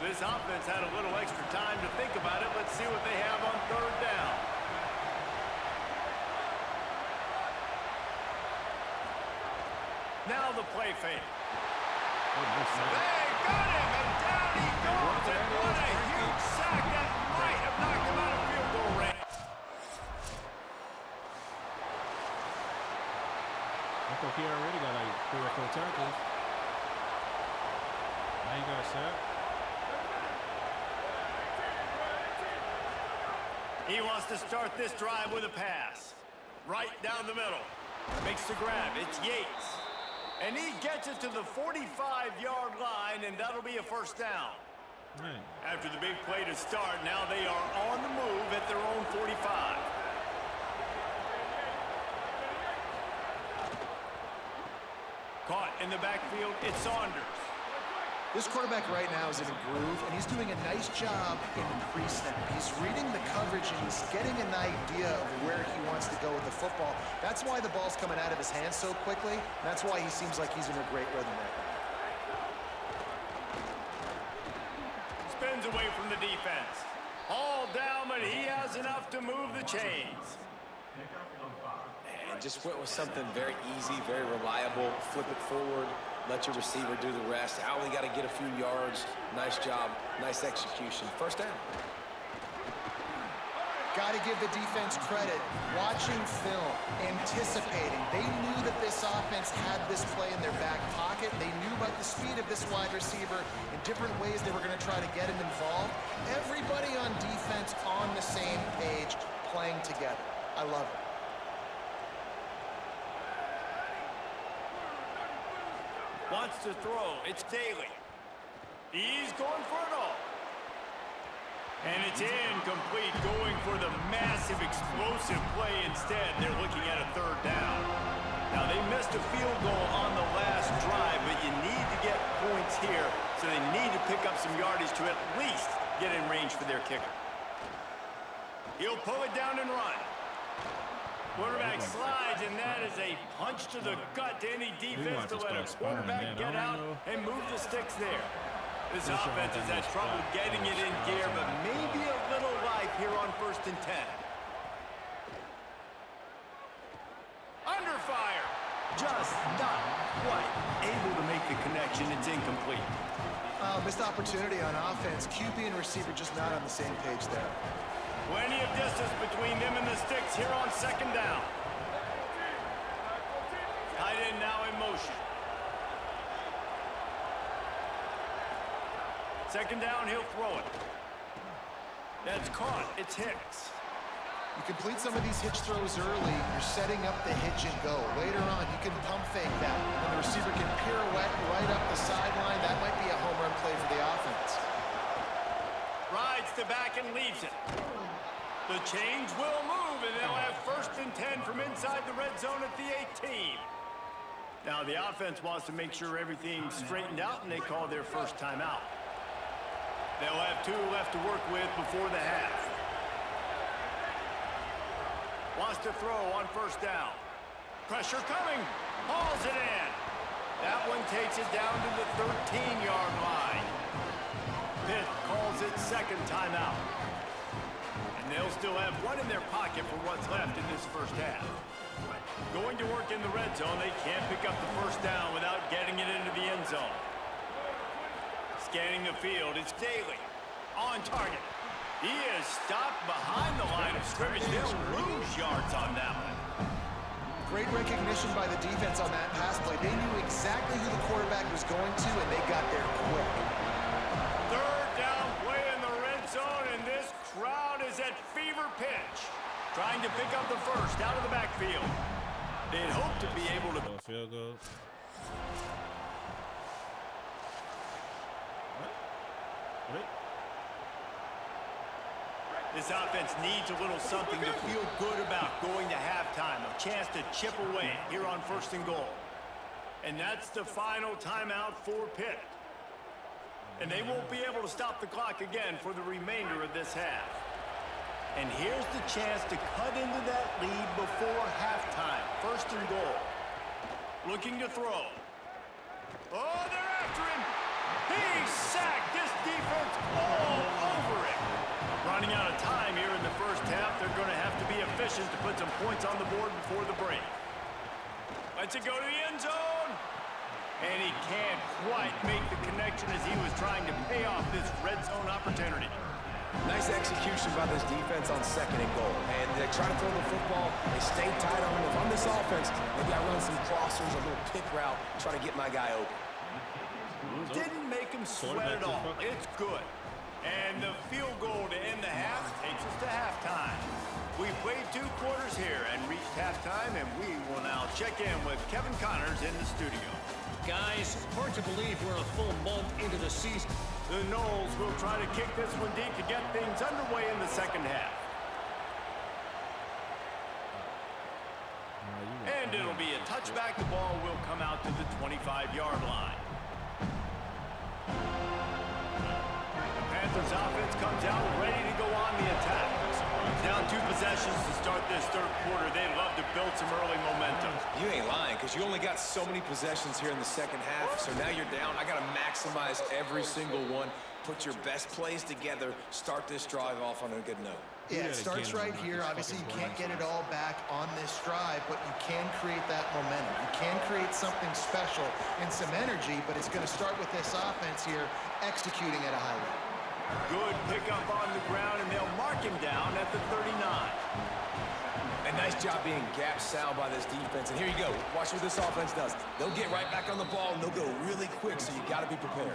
This offense had a little extra time to think about it. Let's see what they have on third down. Now the play fake. They got him, and down he goes, and what a huge sack that might have knocked him out of field goal range. I thought he already got like 3 or 4 tackles. Now you got a sack. He wants to start this drive with a pass. Right down the middle. Makes the grab. It's Yates. And he gets it to the 45-yard line, and that'll be a first down. Right. After the big play to start, now they are on the move at their own 45. Caught in the backfield, it's Saunders. This quarterback right now is in a groove, and he's doing a nice job in pre-snap. He's reading the coverage, and he's getting an idea of where he wants to go with the football. That's why the ball's coming out of his hands so quickly. And that's why he seems like he's in a great rhythm right now. Spins away from the defense. All down, but he has enough to move the chains. And just went with something very easy, very reliable. Flip it forward. Let your receiver do the rest. I only got to get a few yards. Nice job. Nice execution. First down. Got to give the defense credit. Watching film, anticipating. They knew that this offense had this play in their back pocket. They knew about the speed of this wide receiver in different ways they were going to try to get him involved. Everybody on defense on the same page, playing together. I love it. Wants to throw. It's Daly. He's going for it all. And it's incomplete, going for the massive, explosive play instead. They're looking at a third down. Now, they missed a field goal on the last drive, but you need to get points here, so they need to pick up some yardage to at least get in range for their kicker. He'll pull it down and run. Quarterback slides, and that is a punch to the gut to any defense to let a quarterback get out and move the sticks there. This offense has had trouble getting it in gear, but maybe a little life here on 1st and 10. Under fire. Just not quite able to make the connection. It's incomplete. Missed opportunity on offense. QB and receiver just not on the same page there. Plenty of distance between them and the sticks here on second down. Tight end now in motion. Second down, he'll throw it. That's caught. It's Hicks. You complete some of these hitch throws early, you're setting up the hitch and go. Later on, you can pump fake that. When the receiver can pirouette right up the sideline, that might be a home run play for the offense. Rides the back and leaves it. The chains will move, and they'll have 1st and 10 from inside the red zone at the 18. Now, the offense wants to make sure everything's straightened out, and they call their first timeout. They'll have 2 left to work with before the half. Wants to throw on 1st down. Pressure coming. Hauls it in. That one takes it down to the 13-yard line. Pitt calls it second timeout. And they'll still have 1 in their pocket for what's left in this first half. Going to work in the red zone, they can't pick up the 1st down without getting it into the end zone. Scanning the field, it's Daly. On target. He is stopped behind the line of scrimmage. They'll lose yards on that one. Great recognition by the defense on that pass play. They knew exactly who the quarterback was going to, and they got there quick. Third down play in the red zone, and this crowd is at fever pitch. Trying to pick up the first out of the backfield. They'd hope to be able to... Field goal. Wait. This offense needs a little something to feel good about going to halftime. A chance to chip away here on 1st and goal. And that's the final timeout for Pitt. And they won't be able to stop the clock again for the remainder of this half. And here's the chance to cut into that lead before halftime. 1st and goal. Looking to throw. Oh, they're after him. He sacked this defense all over him. Running out of time here in the first half. They're going to have to be efficient to put some points on the board before the break. Lets it go to the end zone. And he can't quite make the connection as he was trying to pay off this red zone opportunity. Nice execution by this defense on 2nd and goal. And they try to throw the football. They stay tight on him. If I'm this offense, maybe I run some crossers, a little pick route, try to get my guy open. Didn't make him sweat at all. It's good. And the field goal to end the half takes us to halftime. We played 2 quarters here and reached halftime, and we will now check in with Kevin Connors in the studio. Guys, hard to believe we're a full month into the season. The Noles will try to kick this one deep to get things underway in the second half. And it'll be a touchback. The ball will come out to the 25-yard line. Panthers offense comes out ready to go on the attack. Down 2 possessions to start this 3rd quarter. They'd love to build some early momentum. You ain't lying, because you only got so many possessions here in the second half, so now you're down. I got to maximize every single one. Put your best plays together. Start this drive off on a good note. Yeah, it starts right here. Obviously, you can't get it all back on this drive, but you can create that momentum. You can create something special and some energy, but it's going to start with this offense here executing at a high rate. Good pickup on the ground, and they'll mark him down at the 39. A nice job being gap sound by this defense. And here you go. Watch what this offense does. They'll get right back on the ball, and they'll go really quick, so you got to be prepared.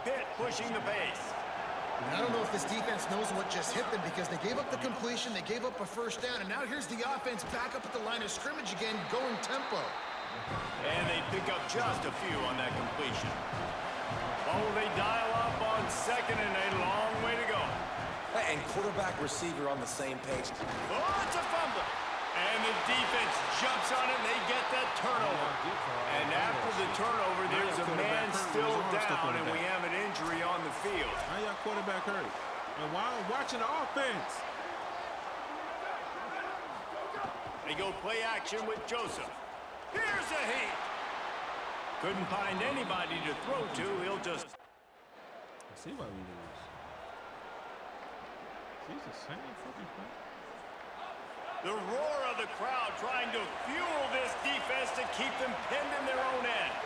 Pitt pushing the pace. And I don't know if this defense knows what just hit them because they gave up the completion, they gave up a 1st down, and now here's the offense back up at the line of scrimmage again, going tempo. And they pick up just a few on that completion. Oh, they dial up on 2nd and a long way to go. And quarterback receiver on the same page. Oh, it's a fumble. And the defense jumps on it, and they get that turnover. And after the turnover, there's a man still down, and we have an injury on the field. How y'all quarterback hurt? And while watching the offense. They go play action with Joseph. Here's a heat. Couldn't find anybody to throw to. He'll just... Let's see why we lose. He's the same fucking play. The roar of the crowd trying to fuel this defense to keep them pinned in their own end.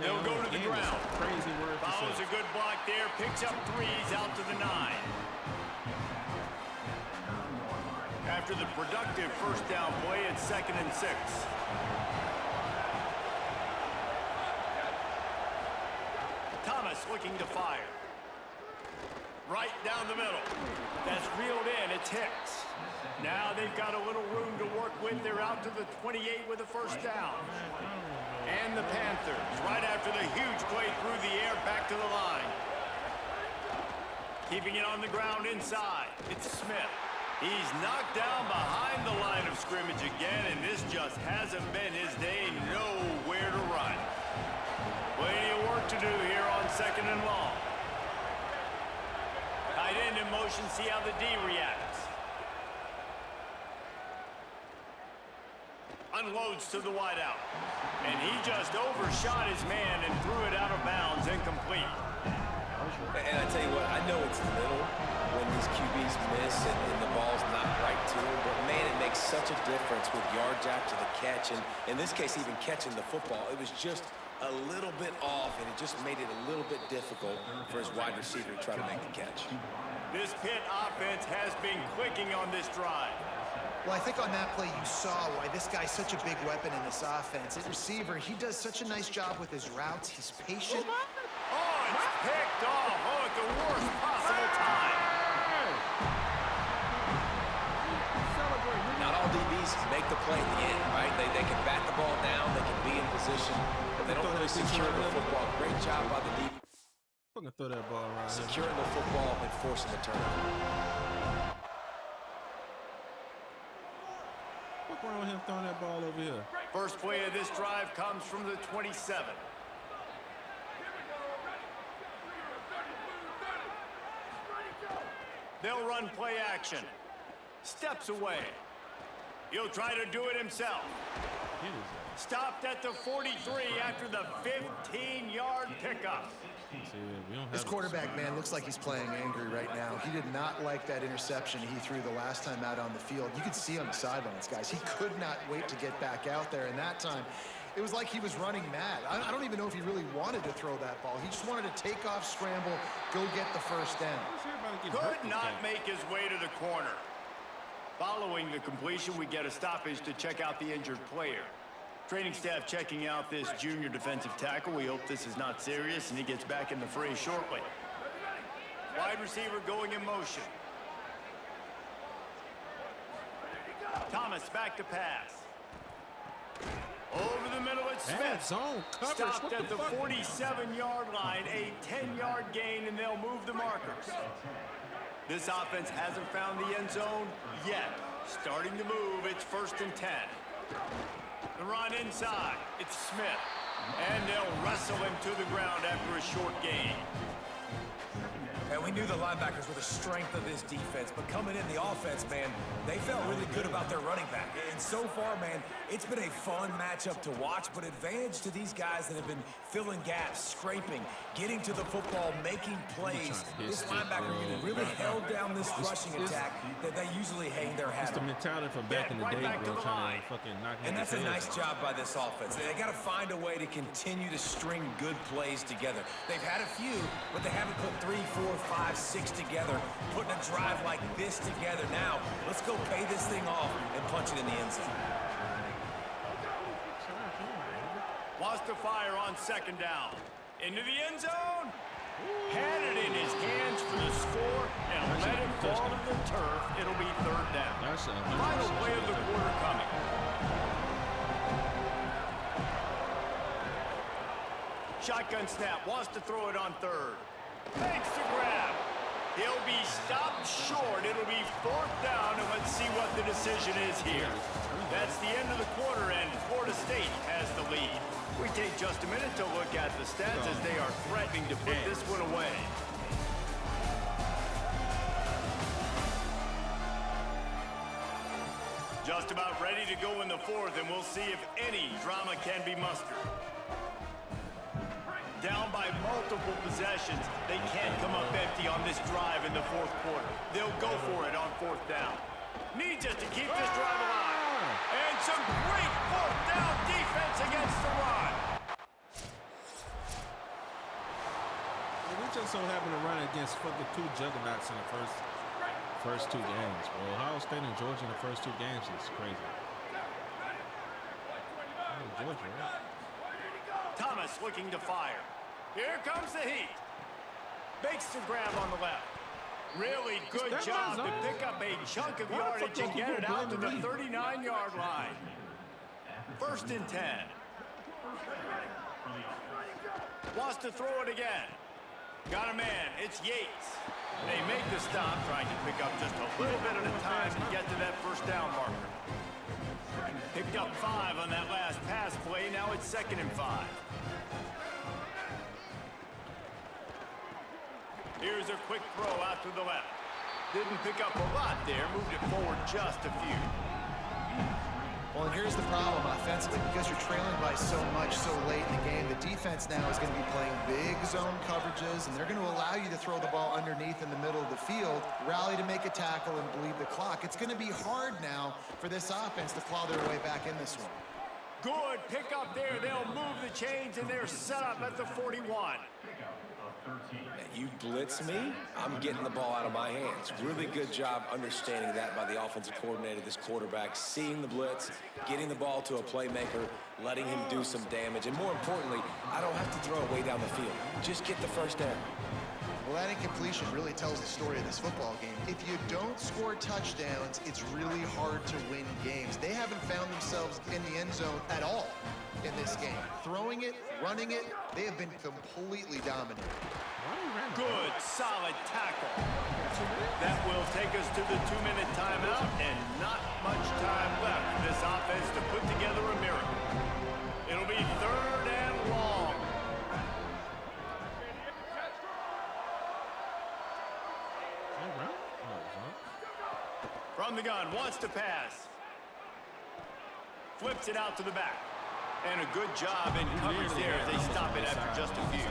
They'll go to the ground. Crazy word. Follows a good block there. Picks up 3s out to the 9. After the productive 1st down play, it's 2nd and 6. Thomas looking to fire. Right down the middle. That's reeled in. It's Hicks. Now they've got a little room to work with. They're out to the 28 with a 1st down. And the Panthers, right after the huge play through the air, back to the line. Keeping it on the ground inside. It's Smith. He's knocked down behind the line of scrimmage again, and this just hasn't been his day. Nowhere to run. Plenty of work to do here on 2nd and long. Tight end in motion, see how the D reacts. Unloads to the wideout. And he just overshot his man and threw it out of bounds, incomplete. And I tell you what, I know it's little when these QBs miss and the ball's not right to them, but man, it makes such a difference with yards after the catch. And in this case, even catching the football, it was just a little bit off, and it just made it a little bit difficult for his wide receiver to try to make the catch. This Pitt offense has been clicking on this drive. Well, I think on that play you saw why this guy's such a big weapon in this offense. At receiver, he does such a nice job with his routes. He's patient. Oh, it's picked off. Oh, at the worst possible time. Not all DBs make the play at the end, right? They can bat the ball down, they can be in position, but they don't really secure the football. Great job by the DB. I'm gonna throw that ball around. Securing the football and forcing the turnover. What's wrong with him throwing that ball over here? First play of this drive comes from the 27. They'll run play action. Steps away. He'll try to do it himself. Stopped at the 43 after the 15-yard pickup. This quarterback, man, looks like he's playing angry right now. He did not like that interception he threw the last time out on the field. You could see on the sidelines, guys. He could not wait to get back out there, and that time, it was like he was running mad. I don't even know if he really wanted to throw that ball. He just wanted to take off, scramble, go get the first down. Could not make his way to the corner. Following the completion, we get a stoppage to check out the injured player. Training staff checking out this junior defensive tackle. We hope this is not serious and he gets back in the fray shortly. Wide receiver going in motion. Thomas back to pass. Over the middle, it's Smith. Zone coverage. Stopped at the 47-yard line, a 10-yard gain, and they'll move the markers. This offense hasn't found the end zone yet. Starting to move, it's 1st and 10. The run inside, it's Smith. And they'll wrestle him to the ground after a short gain. And we knew the linebackers were the strength of this defense, but coming in the offense, man, they felt really good about their running back. And so far, man, it's been a fun matchup to watch, but advantage to these guys that have been filling gaps, scraping, getting to the football, making plays. This linebacker unit really held down this rushing attack that they usually hang their hat on. It's the mentality from back in the day, bro, trying to fucking knock him. And that's a nice job by this offense. They got to find a way to continue to string good plays together. They've had a few, but they haven't put 3, 4, 5, 6 together, putting a drive like this together. Now, let's go pay this thing off and punch it in the end zone. Wants to fire on 2nd down. Into the end zone. Had it in his hands for the score and let it fall to the turf. It'll be 3rd down. Final play of the quarter coming. Shotgun snap. Wants to throw it on 3rd. Makes the grab. He'll be stopped short. It'll be 4th down, and let's see what the decision is here. That's the end of the quarter, and Florida State has the lead. We take just a minute to look at the stats as they are threatening to put this one away. Just about ready to go in the 4th, and we'll see if any drama can be mustered. Down by multiple possessions, they can't come up empty on this drive in the 4th quarter. They'll go for it on 4th down. Needs it to keep this drive alive. And some great 4th down defense against the run. We just so happen to run against fucking 2 juggernauts in the first 2 games, bro. Ohio State and Georgia in the first 2 games is crazy. Georgia, right? Thomas looking to fire. Here comes the heat. Makes the grab on the left. Really good job to pick up a chunk of yardage and get it out to the 39-yard line. 1st and 10. Wants to throw it again. Got a man. It's Yates. They make the stop, trying to pick up just a little bit at a time to get to that 1st down marker. Picked up 5 on that last pass play. Now it's 2nd and 5. Here's a quick throw out to the left. Didn't pick up a lot there. Moved it forward just a few. Well, and here's the problem offensively. Because you're trailing by so much so late in the game, the defense now is going to be playing big zone coverages, and they're going to allow you to throw the ball underneath in the middle of the field, rally to make a tackle, and bleed the clock. It's going to be hard now for this offense to claw their way back in this one. Good pick up there. They'll move the chains, and they're set up at the 41. You blitz me, I'm getting the ball out of my hands. Really good job understanding that by the offensive coordinator, this quarterback, seeing the blitz, getting the ball to a playmaker, letting him do some damage. And more importantly, I don't have to throw it way down the field. Just get the first down. Well, that incompletion really tells the story of this football game. If you don't score touchdowns, it's really hard to win games. They haven't found themselves in the end zone at all in this game. Throwing it, running it, they have been completely dominant. Good, solid tackle. That will take us to the 2-minute timeout, and not much time left for this offense to put together a miracle. It'll be 3rd and long. From the gun, wants to pass. Flips it out to the back. And a good job in coverage there as they stop it after just a few.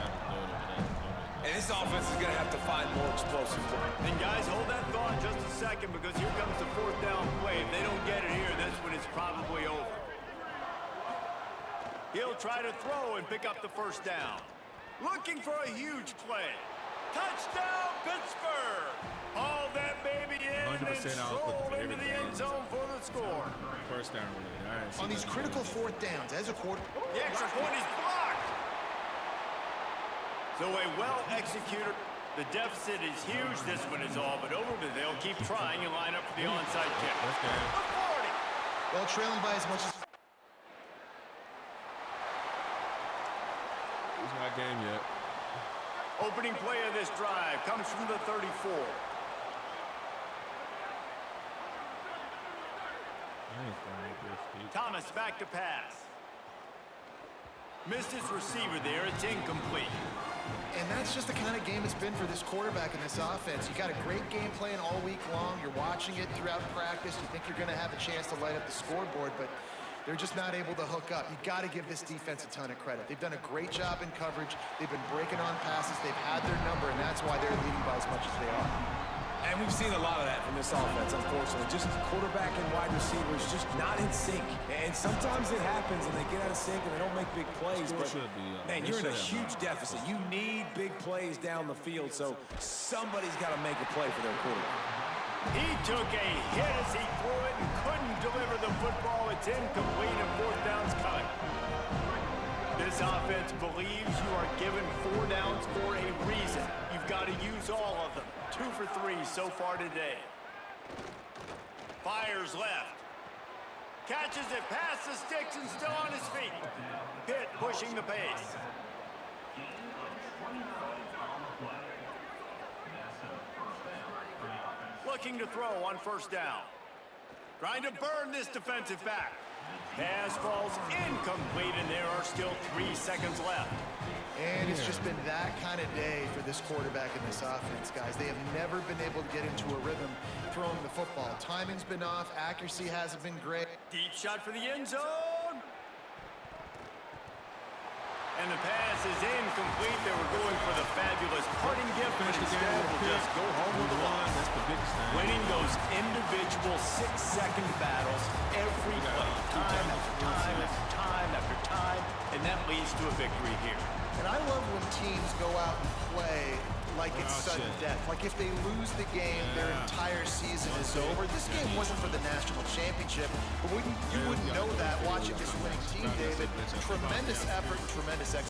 And this offense is going to have to find more explosive play. And guys, hold that thought just a second, because here comes the 4th down play. If they don't get it here, that's when it's probably over. He'll try to throw and pick up the 1st down. Looking for a huge play. Touchdown, Pittsburgh! Haul that baby in and stroll into the end zone for the score. 1st down related. All right, On these critical 4th downs, as a quarter... The extra point is blocked! So a well-executed, the deficit is huge. This one is all but over, but they'll keep trying and line up for the onside kick. The 40. Well, trailing by as much as... It's not game yet. Opening play of this drive comes from the 34. Thomas back to pass. Missed his receiver there. It's incomplete. And that's just the kind of game it's been for this quarterback in this offense. You got a great game plan all week long. You're watching it throughout practice. You think you're going to have a chance to light up the scoreboard, but they're just not able to hook up. You got to give this defense a ton of credit. They've done a great job in coverage. They've been breaking on passes. They've had their number, and that's why they're leading by as much as they are. And we've seen a lot of that from this offense, unfortunately. Just quarterback and wide receivers just not in sync. And sometimes it happens, and they get out of sync, and they don't make big plays. But, man, you're in a huge deficit. You need big plays down the field, so somebody's got to make a play for their quarterback. He took a hit as he threw it and couldn't deliver the football. It's incomplete, and 4th down's coming. This offense believes you are given 4 downs for a reason. You've got to use all of them. 2 for 3 so far today. Fires left. Catches it past the sticks and still on his feet. Pitt pushing the pace. Looking to throw on 1st down. Trying to burn this defensive back. Pass falls incomplete, and there are still 3 seconds left. And it's just been that kind of day for this quarterback in this offense, guys. They have never been able to get into a rhythm throwing the football. Timing's been off. Accuracy hasn't been great. Deep shot for the end zone. And the pass is incomplete. They were going for the fabulous parting gift, but instead will just go home with the loss. That's the biggest thing. Winning those individual 6-second battles every play, time after time after time after time, and that leads to a victory here. And I love when teams go out and play like it's sudden death. Like if they lose the game, their entire season is over. This game wasn't for the national championship, but you wouldn't know that watching this winning team, David. Tremendous effort and tremendous execution.